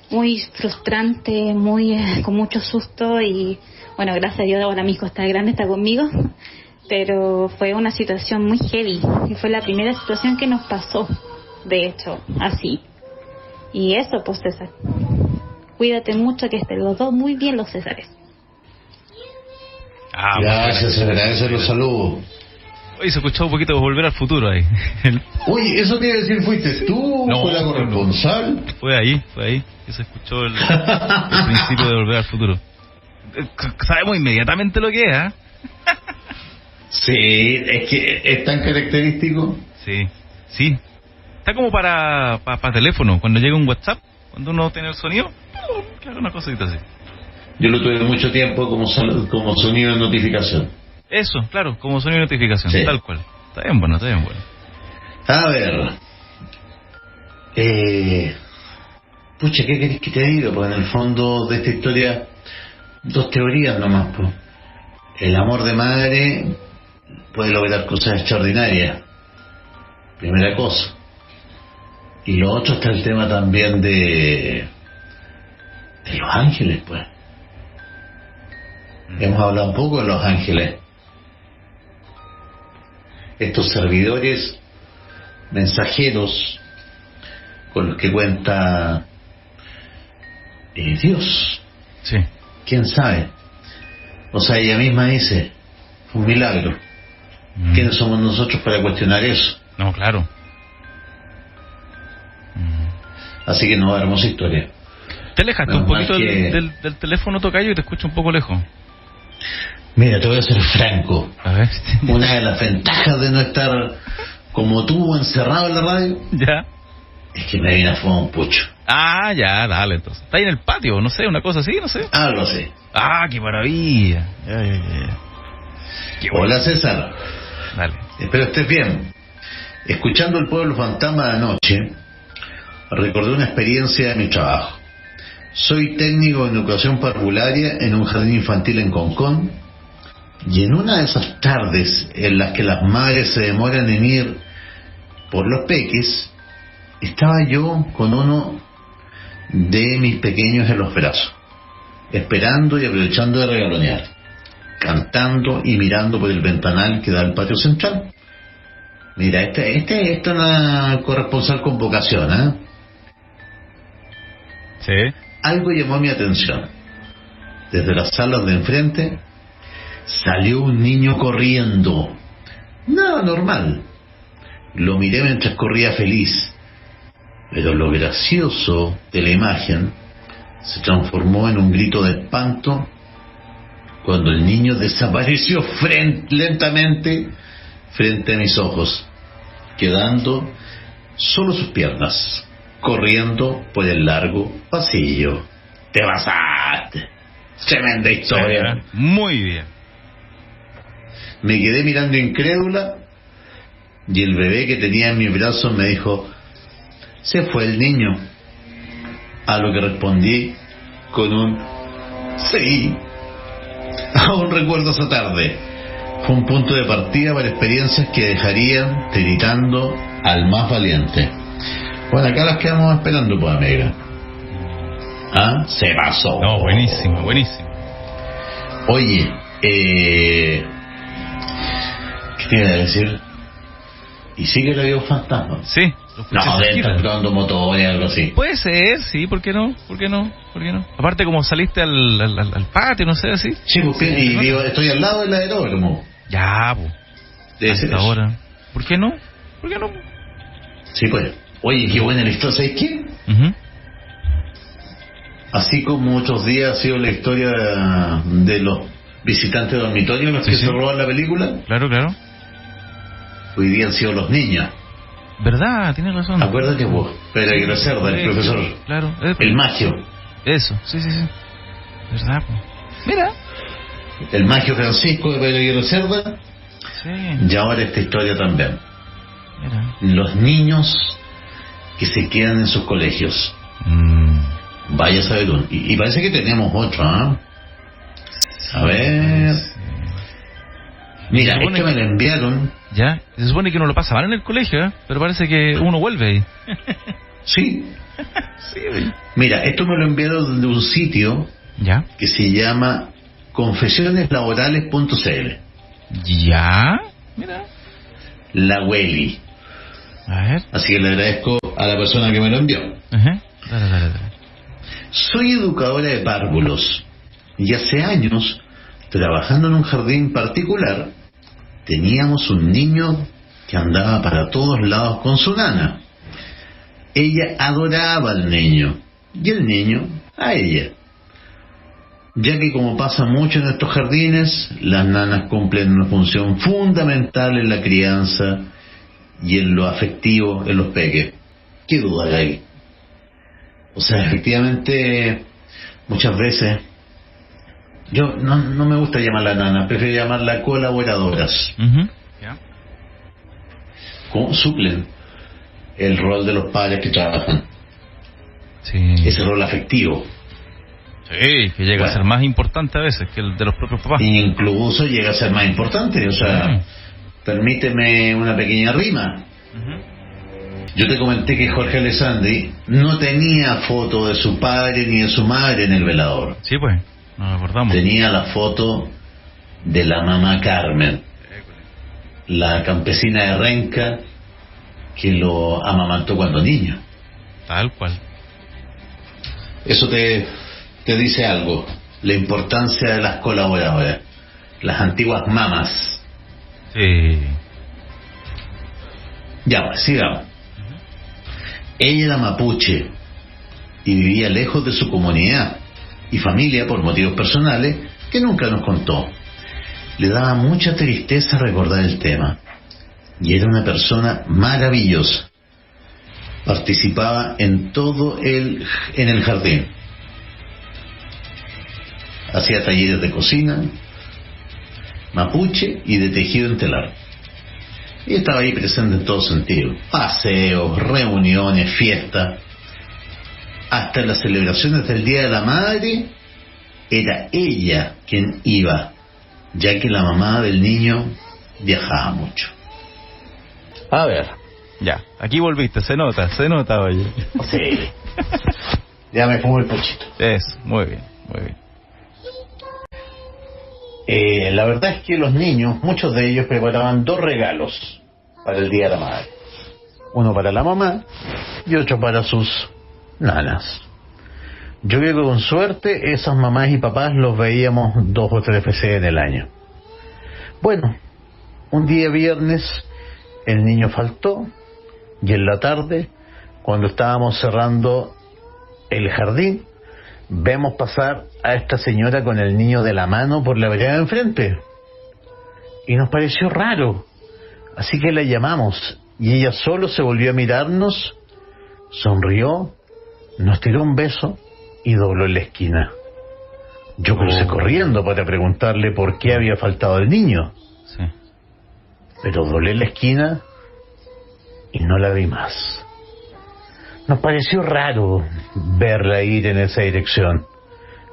Speaker 6: muy frustrante, con mucho susto. Y bueno, gracias a Dios ahora mi hijo está grande, está conmigo. Pero fue una situación muy heavy, y fue la primera situación que nos pasó, de hecho, así. Y eso, pues, César. Cuídate mucho, que estén los dos muy bien, los Césares.
Speaker 2: Gracias, se agradecen los saludos.
Speaker 3: Hoy se escuchó un poquito de Volver al Futuro ahí.
Speaker 2: Uy, eso quiere decir, ¿fuiste tú?
Speaker 3: No,
Speaker 2: ¿Fue la corresponsal?
Speaker 3: Fue ahí que se escuchó el principio de Volver al Futuro. Sabemos inmediatamente lo que es, ¿eh?
Speaker 2: Sí, es que es tan característico.
Speaker 3: Sí. Está como para teléfono, cuando llega un WhatsApp, cuando uno tiene el sonido, que haga una cosita así.
Speaker 2: Yo lo tuve mucho tiempo como sonido de notificación.
Speaker 3: Eso, claro, como sonido de notificación,
Speaker 2: Sí.
Speaker 3: tal cual. Está bien bueno, está bien bueno.
Speaker 2: A ver. Pucha, ¿qué querés que te diga? Pues en el fondo de esta historia, dos teorías nomás, pues. El amor de madre puede lograr cosas extraordinarias. Primera cosa. Y lo otro está el tema también de los ángeles, pues. Hemos hablado un poco de los ángeles. Estos servidores mensajeros con los que cuenta Dios.
Speaker 3: Sí.
Speaker 2: ¿Quién sabe? O sea, ella misma dice, un milagro. ¿Quiénes somos nosotros para cuestionar eso?
Speaker 3: No, claro.
Speaker 2: Así que no, hermosa historia.
Speaker 3: Te alejaste
Speaker 2: Menos
Speaker 3: un poquito
Speaker 2: mal que-
Speaker 3: del teléfono, tocayo, y te escucho un poco lejos.
Speaker 2: Mira, te voy a ser franco.
Speaker 3: A ver.
Speaker 2: Una de las ventajas de no estar como tú encerrado en la radio
Speaker 3: Ya.
Speaker 2: es que me viene a fumar un pucho.
Speaker 3: Ah, ya, dale, entonces. Está ahí en el patio, no sé, una cosa así, no sé.
Speaker 2: Algo así.
Speaker 3: Ah, qué maravilla. Ya. Qué bueno.
Speaker 2: Hola César,
Speaker 3: Dale.
Speaker 2: espero estés bien. Escuchando El Pueblo Fantasma de anoche, recordé una experiencia de mi trabajo. Soy técnico en educación parvularia en un jardín infantil en Concón, y en una de esas tardes en las que las madres se demoran en ir por los peques, estaba yo con uno de mis pequeños en los brazos, esperando y aprovechando de regalonear, cantando y mirando por el ventanal que da al patio central. Mira, esta es una corresponsal con vocación, ¿eh?
Speaker 3: Sí.
Speaker 2: Algo llamó mi atención. Desde las salas de enfrente salió un niño corriendo. Nada normal. Lo miré mientras corría feliz. Pero lo gracioso de la imagen se transformó en un grito de espanto cuando el niño desapareció lentamente frente a mis ojos, quedando solo sus piernas, corriendo por el largo pasillo. Te pasaste. Tremenda historia.
Speaker 3: Sí, muy bien.
Speaker 2: Me quedé mirando incrédula y el bebé que tenía en mis brazos me dijo, se fue el niño. A lo que respondí con un sí. Aún recuerdo esa tarde. Fue un punto de partida para experiencias que dejarían tiritando al más valiente. Bueno, acá las quedamos esperando, pues, amiga. ¿Ah? Se pasó.
Speaker 3: No, buenísimo, buenísimo.
Speaker 2: Oye, ¿qué te iba a decir? ¿Y sí que lo vio fantasma?
Speaker 3: Sí. Lo escuché
Speaker 2: No, debe
Speaker 3: cerquita.
Speaker 2: estar probando motores, algo así.
Speaker 3: Puede ser, sí, ¿por qué no? ¿Por qué no? ¿Por qué no? Aparte, como saliste al patio, no sé, así.
Speaker 2: Sí, pues, y digo, estoy al lado del aeródromo.
Speaker 3: Ya, pues.
Speaker 2: Debe ser eso.
Speaker 3: Ahora. ¿Por qué no? ¿Por qué no?
Speaker 2: Sí, pues. Oye, qué buena la historia. ¿Sabes qué?
Speaker 3: Ujú.
Speaker 2: Así como otros días ha sido la historia de los visitantes de dormitorio, los
Speaker 3: Sí,
Speaker 2: que
Speaker 3: sí.
Speaker 2: se roban la película,
Speaker 3: Claro, claro.
Speaker 2: hoy día han sido los niños.
Speaker 3: ¿Verdad? Tienes razón.
Speaker 2: Acuérdate vos, Pedro Cerda, el profesor,
Speaker 3: Claro.
Speaker 2: el magio.
Speaker 3: Eso, sí. ¿Verdad, pues? Mira.
Speaker 2: El magio Francisco de Pedro Cerda,
Speaker 3: Sí,
Speaker 2: y ahora esta historia también.
Speaker 3: mira.
Speaker 2: Los niños que se quedan en sus colegios. Vaya a saber uno. Y parece que tenemos otro, ¿ah? A ver. Mira,
Speaker 3: Se supone
Speaker 2: este me
Speaker 3: que-
Speaker 2: lo enviaron.
Speaker 3: Ya, se supone que uno lo pasa mal en el colegio, ¿eh? Pero parece que uno vuelve ahí.
Speaker 2: Sí.
Speaker 3: Sí, güey.
Speaker 2: Mira, esto me lo enviaron de un sitio
Speaker 3: ¿Ya?
Speaker 2: que se llama confesioneslaborales.cl.
Speaker 3: ¿Ya? Mira.
Speaker 2: La Welly.
Speaker 3: A ver.
Speaker 2: Así que le agradezco a la persona que me lo envió.
Speaker 3: Ajá. Dale.
Speaker 2: Soy educadora de párvulos y hace años, trabajando en un jardín particular, teníamos un niño que andaba para todos lados con su nana. Ella adoraba al niño y el niño a ella, ya que, como pasa mucho en estos jardines, las nanas cumplen una función fundamental en la crianza y en lo afectivo en los peques. ¿Qué duda hay? O sea, efectivamente, muchas veces Yo no me gusta llamarla nana, prefiero llamarla colaboradoras.
Speaker 3: ¿Ya?
Speaker 2: ¿Cómo suplen el rol de los padres que trabajan?
Speaker 3: Sí.
Speaker 2: Ese rol afectivo.
Speaker 3: Sí, que llega a ser más importante a veces que el de los propios papás.
Speaker 2: Incluso llega a ser más importante. O sea, permíteme una pequeña rima. Yo te comenté que Jorge Alessandri no tenía foto de su padre ni de su madre en el velador.
Speaker 3: Sí, pues, nos acordamos.
Speaker 2: Tenía la foto de la mamá Carmen, la campesina de Renca que lo amamantó cuando niño.
Speaker 3: Tal cual.
Speaker 2: Eso te dice algo, la importancia de las colaboradoras, las antiguas mamas.
Speaker 3: Sí.
Speaker 2: Ya, pues, sigamos. Ella era mapuche y vivía lejos de su comunidad y familia por motivos personales que nunca nos contó. Le daba mucha tristeza recordar el tema y era una persona maravillosa. Participaba en todo en el jardín. Hacía talleres de cocina mapuche y de tejido en telar. Y estaba ahí presente en todo sentido. Paseos, reuniones, fiestas. Hasta en las celebraciones del Día de la Madre era ella quien iba, ya que la mamá del niño viajaba mucho. A ver.
Speaker 3: Ya, aquí volviste, se nota, oye.
Speaker 2: Sí. Ya me fumo el pochito.
Speaker 3: Eso, muy bien, muy bien.
Speaker 2: La verdad es que los niños, muchos de ellos preparaban 2 regalos para el Día de la Madre. Uno para la mamá y otro para sus nanas. Yo creo que con suerte esas mamás y papás los veíamos 2 o 3 veces en el año. Bueno, un día viernes el niño faltó y en la tarde, cuando estábamos cerrando el jardín, vemos pasar a esta señora con el niño de la mano por la vereda de enfrente. Y nos pareció raro. Así que la llamamos y ella solo se volvió a mirarnos, sonrió, nos tiró un beso y dobló en la esquina. Yo crucé corriendo para preguntarle por qué había faltado el niño.
Speaker 3: Sí.
Speaker 2: Pero doblé en la esquina y no la vi más. Nos pareció raro verla ir en esa dirección.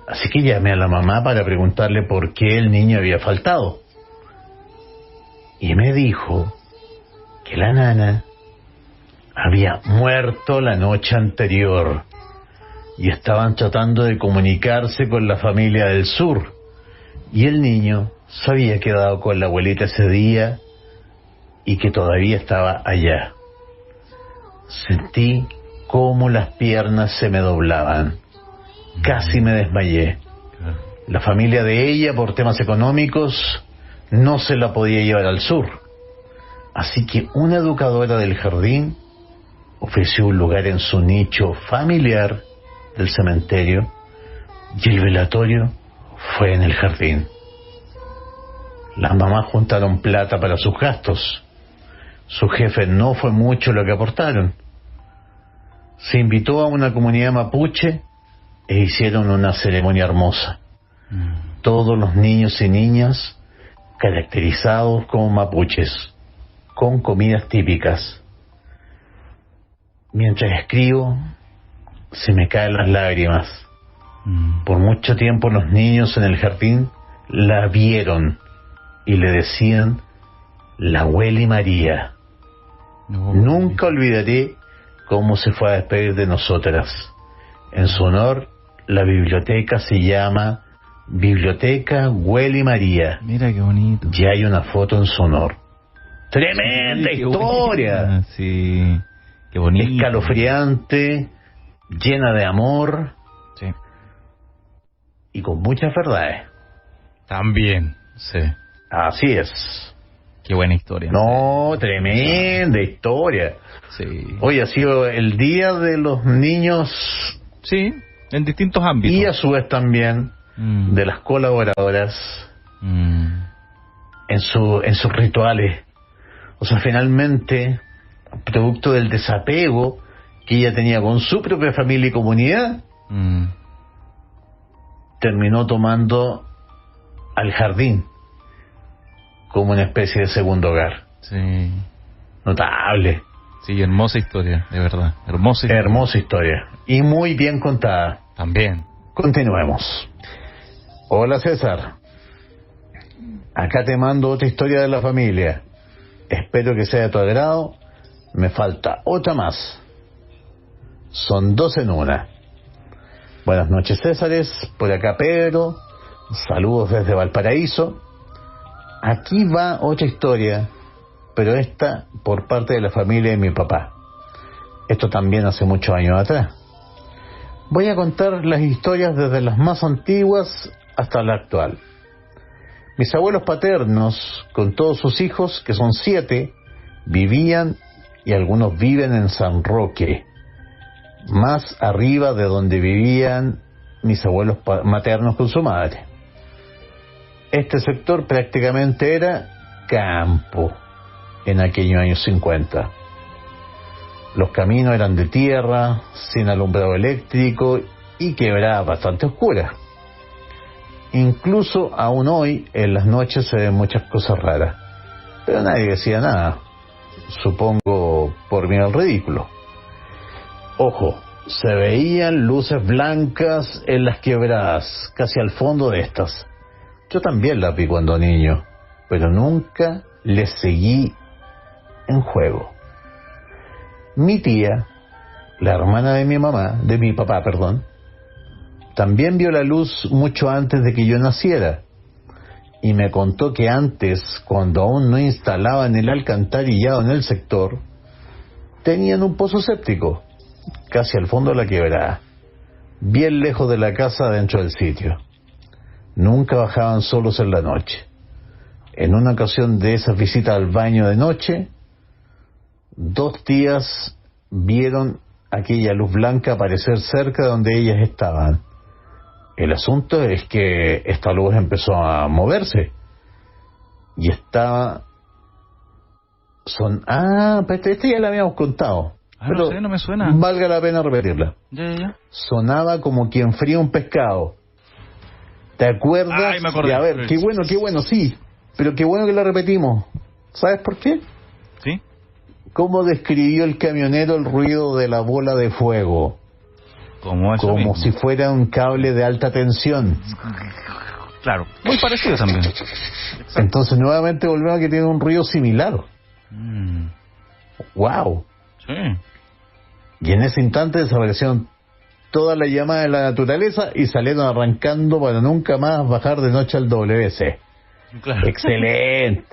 Speaker 2: Así que llamé a la mamá para preguntarle por qué el niño había faltado. Y me dijo que la nana había muerto la noche anterior y estaban tratando de comunicarse con la familia del sur. Y el niño se había quedado con la abuelita ese día y que todavía estaba allá. Sentí cómo las piernas se me doblaban. Casi me desmayé. La familia de ella, por temas económicos, no se la podía llevar al sur. Así que una educadora del jardín ofreció un lugar en su nicho familiar del cementerio y el velatorio fue en el jardín. Las mamás juntaron plata para sus gastos. Su jefe no fue mucho lo que aportaron. Se invitó a una comunidad mapuche e hicieron una ceremonia hermosa. Todos los niños y niñas caracterizados como mapuches, con comidas típicas. Mientras escribo, se me caen las lágrimas. Por mucho tiempo los niños en el jardín la vieron y le decían la Abuela María. Nunca olvidaré cómo se fue a despedir de nosotras. En su honor, la biblioteca se llama Biblioteca Abuela María.
Speaker 3: Mira qué bonito.
Speaker 2: Ya hay una foto en su honor. ¡Tremenda historia!
Speaker 3: Buena. Sí, qué bonito.
Speaker 2: Escalofriante, llena de amor.
Speaker 3: Sí.
Speaker 2: Y con muchas verdades.
Speaker 3: También, sí.
Speaker 2: Así es.
Speaker 3: Qué buena historia.
Speaker 2: No, tremenda historia.
Speaker 3: Sí.
Speaker 2: Hoy ha sido el día de los niños.
Speaker 3: Sí, en distintos ámbitos.
Speaker 2: Y a su vez también de las colaboradoras en sus rituales. O sea, finalmente, producto del desapego que ella tenía con su propia familia y comunidad, terminó tomando al jardín como una especie de segundo hogar.
Speaker 3: Sí.
Speaker 2: Notable.
Speaker 3: Sí, hermosa historia, de verdad.
Speaker 2: Hermosa historia. Y muy bien contada.
Speaker 3: También.
Speaker 2: Continuemos. Hola César. Acá te mando otra historia de la familia. Espero que sea de tu agrado. Me falta otra más. Son 2 en una. Buenas noches Césares. Por acá Pedro. Saludos desde Valparaíso. Aquí va otra historia, pero esta por parte de la familia de mi papá. Esto también hace muchos años atrás. Voy a contar las historias desde las más antiguas hasta la actual. Mis abuelos paternos, con todos sus hijos, que son 7, vivían y algunos viven en San Roque, más arriba de donde vivían mis abuelos maternos con su madre. Este sector prácticamente era campo en aquellos años 50. Los caminos eran de tierra, sin alumbrado eléctrico y quebradas bastante oscuras. Incluso aún hoy en las noches se ven muchas cosas raras, pero nadie decía nada, supongo por miedo al ridículo. Ojo, se veían luces blancas en las quebradas, casi al fondo de estas. Yo también las vi cuando niño, pero nunca les seguí en juego. Mi tía, la hermana de mi papá, también vio la luz mucho antes de que yo naciera, y me contó que antes, cuando aún no instalaban el alcantarillado en el sector, tenían un pozo séptico, casi al fondo de la quebrada, bien lejos de la casa dentro del sitio. Nunca bajaban solos en la noche. En una ocasión de esas visitas al baño de noche, 2 tías vieron aquella luz blanca aparecer cerca de donde ellas estaban. El asunto es que esta luz empezó a moverse y estaba... Esta ya la habíamos contado. Pero
Speaker 3: no sé, no me suena.
Speaker 2: Valga la pena repetirla.
Speaker 3: Ya.
Speaker 2: Sonaba como quien fría un pescado. ¿Te acuerdas?
Speaker 3: Ay, me acordé.
Speaker 2: A ver, qué bueno, sí. Pero qué bueno que la repetimos. ¿Sabes por qué?
Speaker 3: ¿Sí?
Speaker 2: ¿Cómo describió el camionero el ruido de la bola de fuego?
Speaker 3: Como
Speaker 2: si fuera un cable de alta tensión.
Speaker 3: Claro, muy parecido también.
Speaker 2: Entonces nuevamente volvemos a que tiene un ruido similar. ¡Wow!
Speaker 3: Sí.
Speaker 2: Y en ese instante desaparecieron todas las llamadas de la naturaleza y salieron arrancando para nunca más bajar de noche al WC.
Speaker 3: Claro.
Speaker 2: ¡Excelente!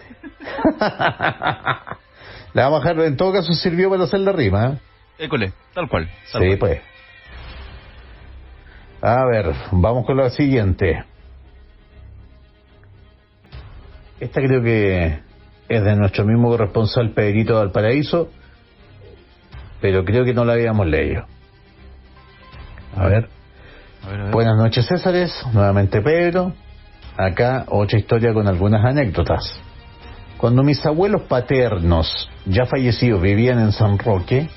Speaker 2: La vamos a bajar, en todo caso sirvió para hacer la rima, ¿eh?
Speaker 3: École, tal cual.
Speaker 2: Sí, pues. A ver, vamos con la siguiente. Esta creo que es de nuestro mismo corresponsal Pedrito de Valparaíso, pero creo que no la habíamos leído. A ver. Buenas noches, Césares. Nuevamente Pedro. Acá otra historia con algunas anécdotas. Cuando mis abuelos paternos, ya fallecidos, vivían en San Roque,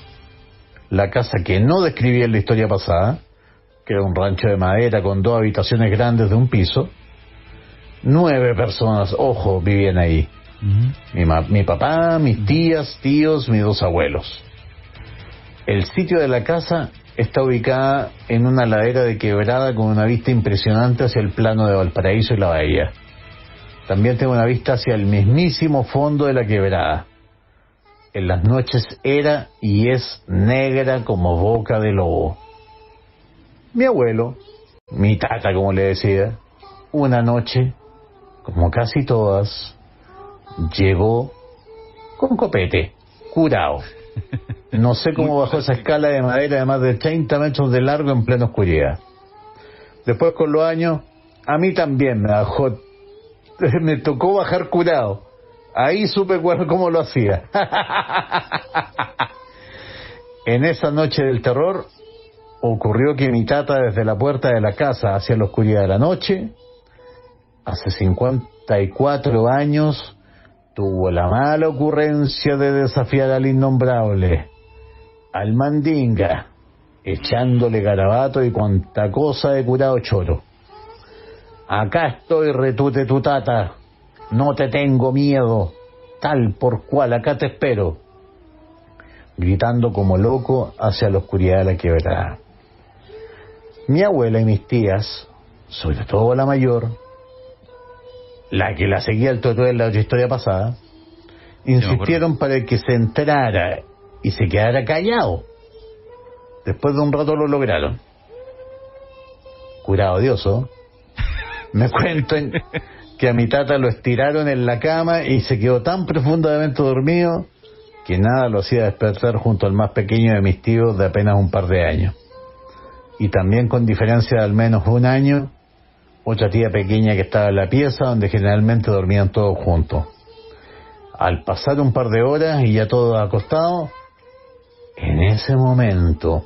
Speaker 2: la casa que no describí en la historia pasada, que era un rancho de madera con 2 habitaciones grandes de un piso, 9 personas, ojo, vivían ahí. Mi papá, mis tías, tíos, mis 2 abuelos. El sitio de la casa está ubicada en una ladera de quebrada con una vista impresionante hacia el plano de Valparaíso y la bahía. También tengo una vista hacia el mismísimo fondo de la quebrada. En las noches era y es negra como boca de lobo. Mi abuelo, mi tata como le decía, una noche, como casi todas, llegó con copete, curado. No sé cómo bajó esa escala de madera de más de 30 metros de largo en plena oscuridad. Después con los años, a mí también me tocó bajar curado. Ahí supe cómo lo hacía. En esa noche del terror, ocurrió que mi tata desde la puerta de la casa hacia la oscuridad de la noche, hace 54 años, tuvo la mala ocurrencia de desafiar al innombrable, al mandinga, echándole garabato y cuanta cosa de curado choro. Acá estoy, retute tu tata. No te tengo miedo. Tal por cual, acá te espero. Gritando como loco hacia la oscuridad de la quebrada. Mi abuela y mis tías, sobre todo la mayor, la que la seguía el tuetué en la otra historia pasada, insistieron para que se entrara y se quedara callado. Después de un rato lo lograron. Curado de oso, me cuentan que a mi tata lo estiraron en la cama y se quedó tan profundamente dormido que nada lo hacía despertar junto al más pequeño de mis tíos de apenas un par de años. Y también con diferencia de al menos un año, otra tía pequeña que estaba en la pieza donde generalmente dormían todos juntos. Al pasar un par de horas y ya todos acostados, en ese momento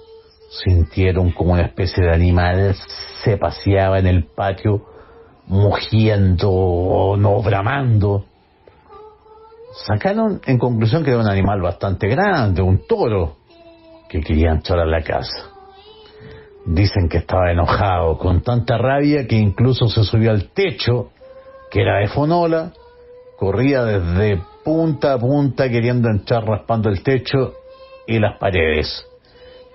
Speaker 2: sintieron como una especie de animal se paseaba en el patio, mugiendo o no bramando. Sacaron en conclusión que era un animal bastante grande, un toro, que quería entrar a la casa. Dicen que estaba enojado, con tanta rabia que incluso se subió al techo, que era de fonola, corría desde punta a punta queriendo entrar raspando el techo y las paredes.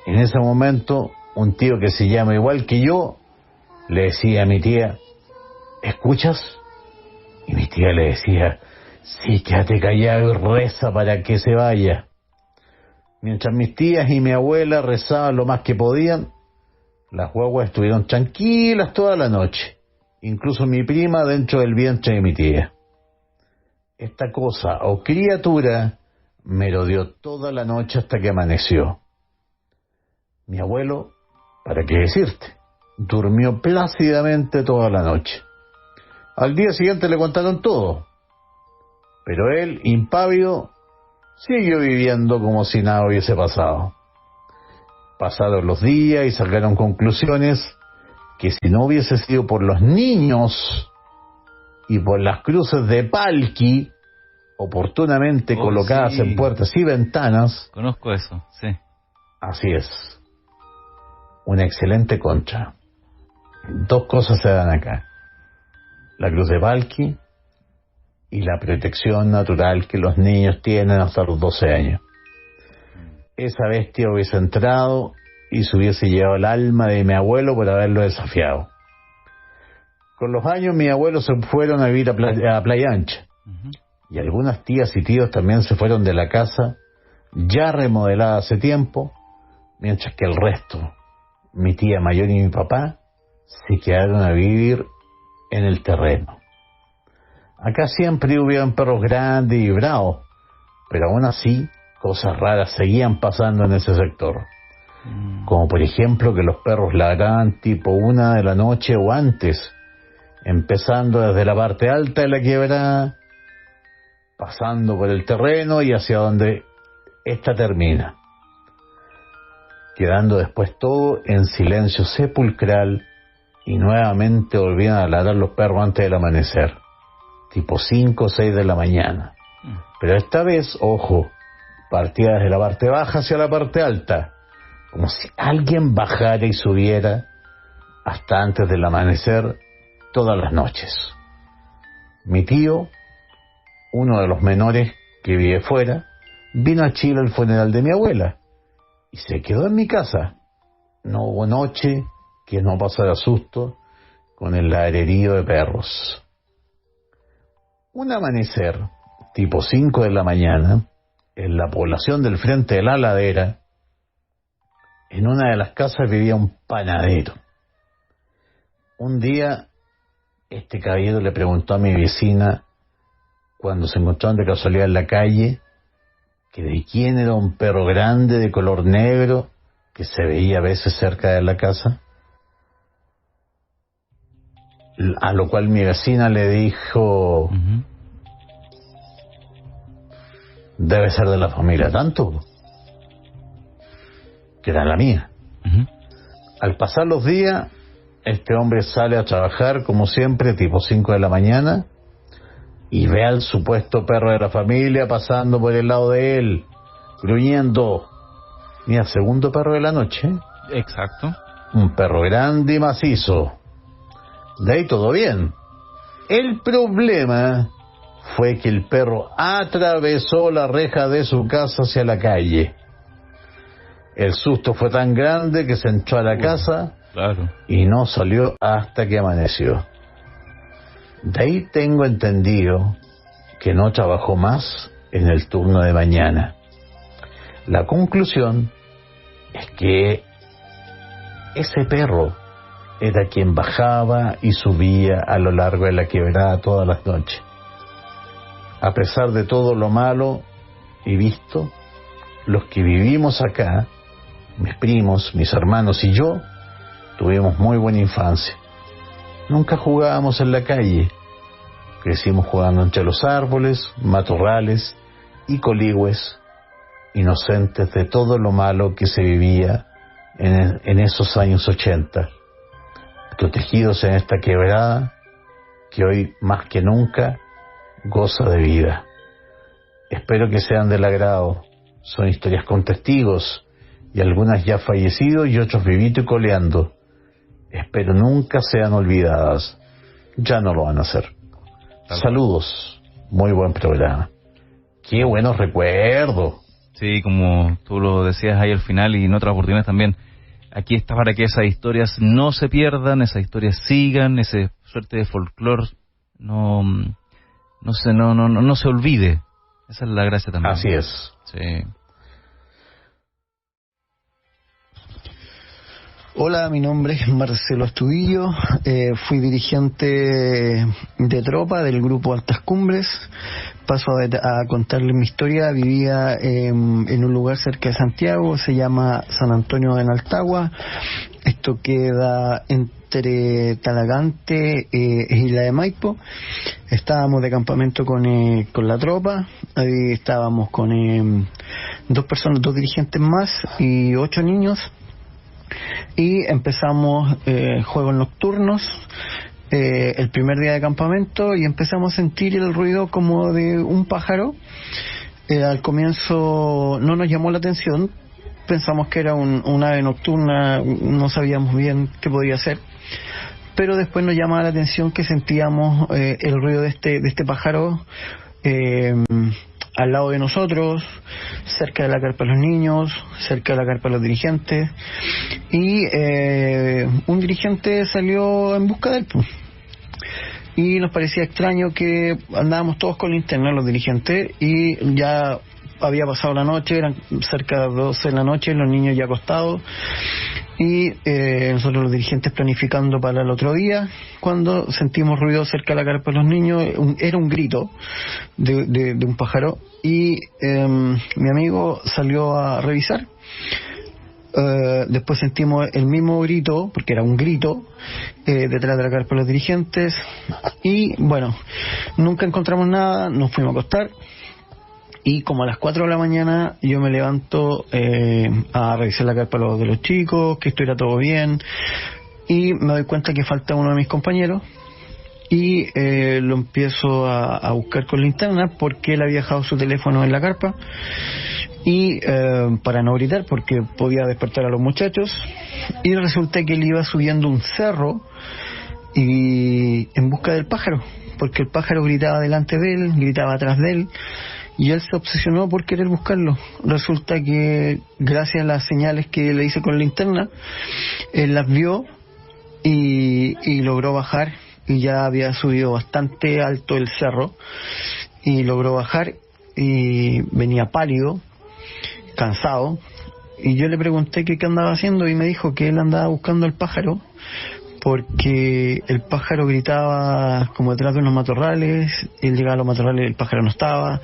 Speaker 2: En ese momento, un tío que se llama igual que yo, le decía a mi tía, ¿escuchas? Y mi tía le decía, sí, quédate callado y reza para que se vaya. Mientras mis tías y mi abuela rezaban lo más que podían, las guaguas estuvieron tranquilas toda la noche, incluso mi prima dentro del vientre de mi tía. Esta cosa o criatura merodeó toda la noche hasta que amaneció. Mi abuelo, ¿para qué decirte? Durmió plácidamente toda la noche. Al día siguiente le contaron todo, pero él, impávido, siguió viviendo como si nada hubiese pasado. Pasaron los días y sacaron conclusiones que si no hubiese sido por los niños y por las cruces de palqui oportunamente colocadas
Speaker 3: sí,
Speaker 2: en puertas y ventanas.
Speaker 3: Conozco eso, sí.
Speaker 2: Así es. Una excelente concha. Dos cosas se dan acá: la cruz de palqui y la protección natural que los niños tienen hasta los 12 años. Esa bestia hubiese entrado y se hubiese llevado el alma de mi abuelo por haberlo desafiado. Con los años mis abuelos se fueron a vivir a Playa Ancha. Y algunas tías y tíos también se fueron de la casa, ya remodelada hace tiempo, mientras que el resto, mi tía mayor y mi papá, se quedaron a vivir en el terreno. Acá siempre hubieron perros grandes y bravos, pero aún así cosas raras seguían pasando en ese sector. Como por ejemplo que los perros ladraban tipo 1 de la noche o antes, empezando desde la parte alta de la quebrada, pasando por el terreno y hacia donde ésta termina, quedando después todo en silencio sepulcral y nuevamente volvían a ladrar los perros antes del amanecer, tipo 5 o 6 de la mañana. Pero esta vez, ojo, partía desde la parte baja hacia la parte alta, como si alguien bajara y subiera hasta antes del amanecer todas las noches. Mi tío, uno de los menores que vive fuera, vino a Chile al funeral de mi abuela y se quedó en mi casa. No hubo noche que no pasara susto con el ladrerío de perros. Un amanecer, tipo 5 de la mañana, en la población del frente de la ladera, en una de las casas vivía un panadero. Un día, este caballero le preguntó a mi vecina, cuando se encontraron de casualidad en la calle, que de quién era un perro grande de color negro que se veía a veces cerca de la casa. A lo cual mi vecina le dijo, debe ser de la familia tanto, que era la mía. Al pasar los días, este hombre sale a trabajar como siempre, tipo 5 de la mañana, y ve al supuesto perro de la familia pasando por el lado de él, gruñendo. Mira, segundo perro de la noche.
Speaker 3: Exacto.
Speaker 2: Un perro grande y macizo. De ahí todo bien. El problema fue que el perro atravesó la reja de su casa hacia la calle. El susto fue tan grande que se entró a la casa y no salió hasta que amaneció. De ahí tengo entendido que no trabajó más en el turno de mañana. La conclusión es que ese perro era quien bajaba y subía a lo largo de la quebrada todas las noches. A pesar de todo lo malo y visto, los que vivimos acá, mis primos, mis hermanos y yo, tuvimos muy buena infancia. Nunca jugábamos en la calle. Crecimos jugando entre los árboles, matorrales y coligües, inocentes de todo lo malo que se vivía en esos años 80, protegidos en esta quebrada que hoy más que nunca goza de vida. Espero que sean del agrado. Son historias con testigos y algunas ya fallecidos y otros vivitos y coleando. Espero nunca sean olvidadas. Ya no lo van a hacer. Saludos, muy buen programa. Qué buenos recuerdos.
Speaker 3: Sí, como tú lo decías ahí al final y en otras oportunidades también. Aquí está para que esas historias no se pierdan, esas historias sigan, esa suerte de folclore no se olvide. Esa es la gracia también.
Speaker 2: Así es.
Speaker 3: Sí.
Speaker 7: Hola, mi nombre es Marcelo Astudillo, fui dirigente de tropa del grupo Altas Cumbres. Paso a contarles mi historia. Vivía en un lugar cerca de Santiago, se llama San Antonio de Naltagua. Esto queda entre Talagante e Isla de Maipo. Estábamos de campamento con la tropa. Ahí estábamos con 2 dirigentes más y 8 niños. Y empezamos juegos nocturnos el primer día de campamento y empezamos a sentir el ruido como de un pájaro. Al comienzo no nos llamó la atención, pensamos que era un ave nocturna, no sabíamos bien qué podía ser, pero después nos llamaba la atención que sentíamos el ruido de este pájaro al lado de nosotros, cerca de la carpa de los niños, cerca de la carpa de los dirigentes, y un dirigente salió en busca de él, y nos parecía extraño que andábamos todos con linterna los dirigentes, y ya había pasado la noche, eran cerca de las 12 de la noche, los niños ya acostados, y nosotros los dirigentes planificando para el otro día, cuando sentimos ruido cerca de la carpa de los niños. Era un grito de un pájaro, y mi amigo salió a revisar. Después sentimos el mismo grito, porque era un grito, detrás de la carpa de los dirigentes, y bueno, nunca encontramos nada, nos fuimos a acostar. Y como a las 4 de la mañana yo me levanto a revisar la carpa de los chicos, que estuviera todo bien, y me doy cuenta que falta uno de mis compañeros, y lo empiezo a buscar con linterna porque él había dejado su teléfono en la carpa, y para no gritar porque podía despertar a los muchachos, y resulta que él iba subiendo un cerro y en busca del pájaro, porque el pájaro gritaba delante de él, gritaba atrás de él, y él se obsesionó por querer buscarlo. Resulta que gracias a las señales que le hice con la linterna, él las vio y logró bajar, y ya había subido bastante alto el cerro, y logró bajar, y venía pálido, cansado, y yo le pregunté qué andaba haciendo, y me dijo que él andaba buscando al pájaro, porque el pájaro gritaba como detrás de unos matorrales, él llegaba a los matorrales y el pájaro no estaba,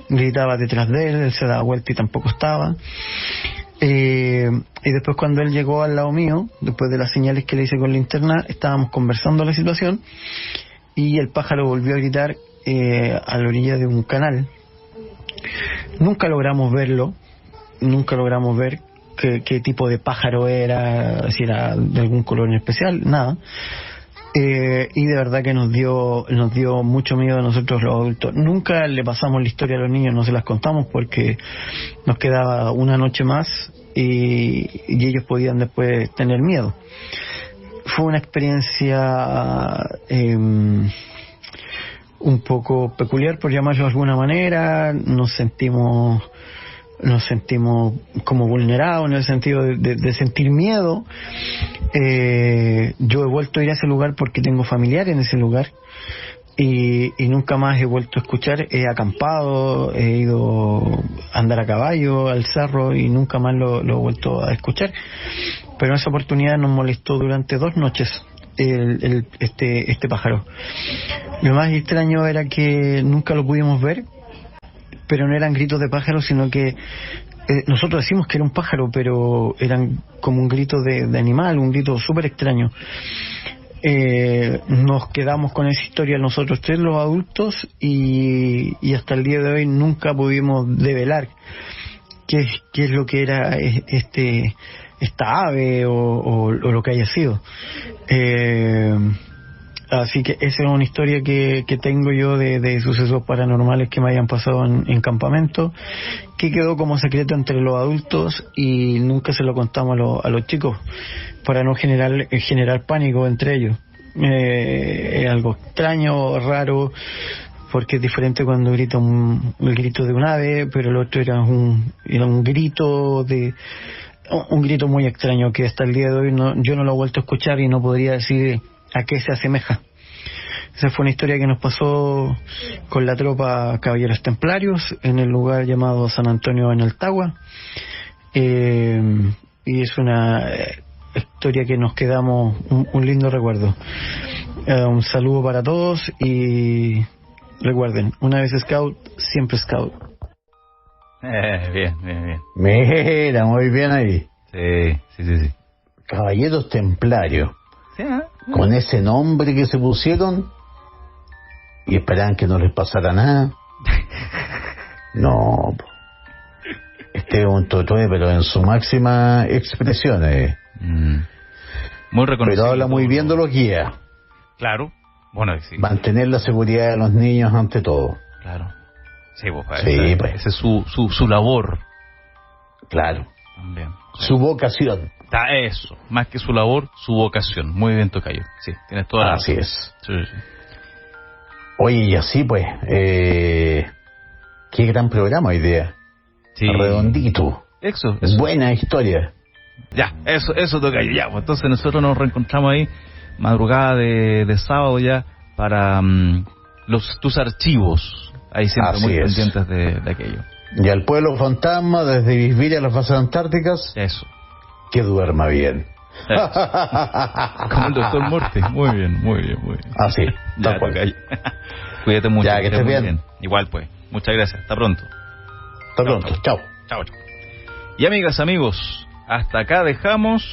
Speaker 7: gritaba detrás de él se daba vuelta y tampoco estaba. Y después cuando él llegó al lado mío, después de las señales que le hice con linterna, estábamos conversando la situación, y el pájaro volvió a gritar a la orilla de un canal. Nunca logramos verlo, nunca logramos ver qué tipo de pájaro era, si era de algún color en especial, nada. Y de verdad que nos dio mucho miedo a nosotros los adultos. Nunca le pasamos la historia a los niños, no se las contamos porque nos quedaba una noche más y ellos podían después tener miedo. fue una experiencia un poco peculiar, por llamarlo de alguna manera. Nos sentimos como vulnerados en el sentido de sentir miedo. Yo he vuelto a ir a ese lugar porque tengo familiares en ese lugar y nunca más he vuelto a escuchar. He acampado, he ido a andar a caballo al cerro y nunca más lo he vuelto a escuchar, pero en esa oportunidad nos molestó durante 2 noches este pájaro. Lo más extraño era que nunca lo pudimos ver, pero no eran gritos de pájaro, sino que nosotros decimos que era un pájaro, pero eran como un grito de animal, un grito súper extraño. Nos quedamos con esa historia nosotros 3, los adultos, y hasta el día de hoy nunca pudimos develar qué es lo que era esta ave o lo que haya sido. Así que esa es una historia que tengo yo de sucesos paranormales que me hayan pasado en campamento, que quedó como secreto entre los adultos y nunca se lo contamos a los chicos para no generar pánico entre ellos. Es algo extraño, raro, porque es diferente cuando grita el grito de un ave, pero el otro era un grito un grito muy extraño que hasta el día de hoy yo no lo he vuelto a escuchar y no podría decir a qué se asemeja. Esa fue una historia que nos pasó con la tropa Caballeros Templarios en el lugar llamado San Antonio en Altagua, y es una historia que nos quedamos un lindo recuerdo. Un saludo para todos y recuerden, una vez scout, siempre scout.
Speaker 3: Bien.
Speaker 2: Mira, muy bien ahí.
Speaker 3: Sí.
Speaker 2: Caballeros Templarios.
Speaker 3: Sí,
Speaker 2: con ese nombre que se pusieron y esperaban que no les pasara nada. No, este es un totoe, pero en su máxima expresión.
Speaker 3: Muy reconocido.
Speaker 2: Pero habla muy bien de los guías.
Speaker 3: Claro. Bueno, sí.
Speaker 2: Mantener la seguridad de los niños ante todo.
Speaker 3: Claro. Sí, pues,
Speaker 2: esa
Speaker 3: es su labor.
Speaker 2: Claro.
Speaker 3: También.
Speaker 2: Su vocación.
Speaker 3: Está eso. Más que su labor, su vocación. Muy bien, tocayo. Sí, tienes toda la
Speaker 2: razón.
Speaker 3: Así
Speaker 2: es.
Speaker 3: Sí.
Speaker 2: Oye, y así pues, qué gran programa hoy día.
Speaker 3: Sí.
Speaker 2: Redondito.
Speaker 3: Eso.
Speaker 2: Buena historia.
Speaker 3: Ya, eso tocayo. Ya, pues entonces nosotros nos reencontramos ahí, madrugada de sábado ya, para tus archivos. Ahí siempre
Speaker 2: así
Speaker 3: muy
Speaker 2: es.
Speaker 3: pendientes de aquello.
Speaker 2: Y al pueblo fantasma, desde Bisbilla a las bases antárticas.
Speaker 3: Eso.
Speaker 2: Que duerma bien.
Speaker 3: Como el doctor Morty. Muy bien.
Speaker 2: Así, tal cual.
Speaker 3: Cuídate mucho.
Speaker 2: Ya, que estés bien.
Speaker 3: Igual pues. Muchas gracias. Hasta pronto.
Speaker 2: Chao.
Speaker 3: Y amigas, amigos, hasta acá dejamos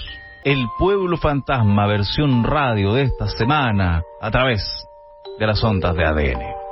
Speaker 3: El Pueblo Fantasma, versión radio de esta semana, a través de las ondas de ADN.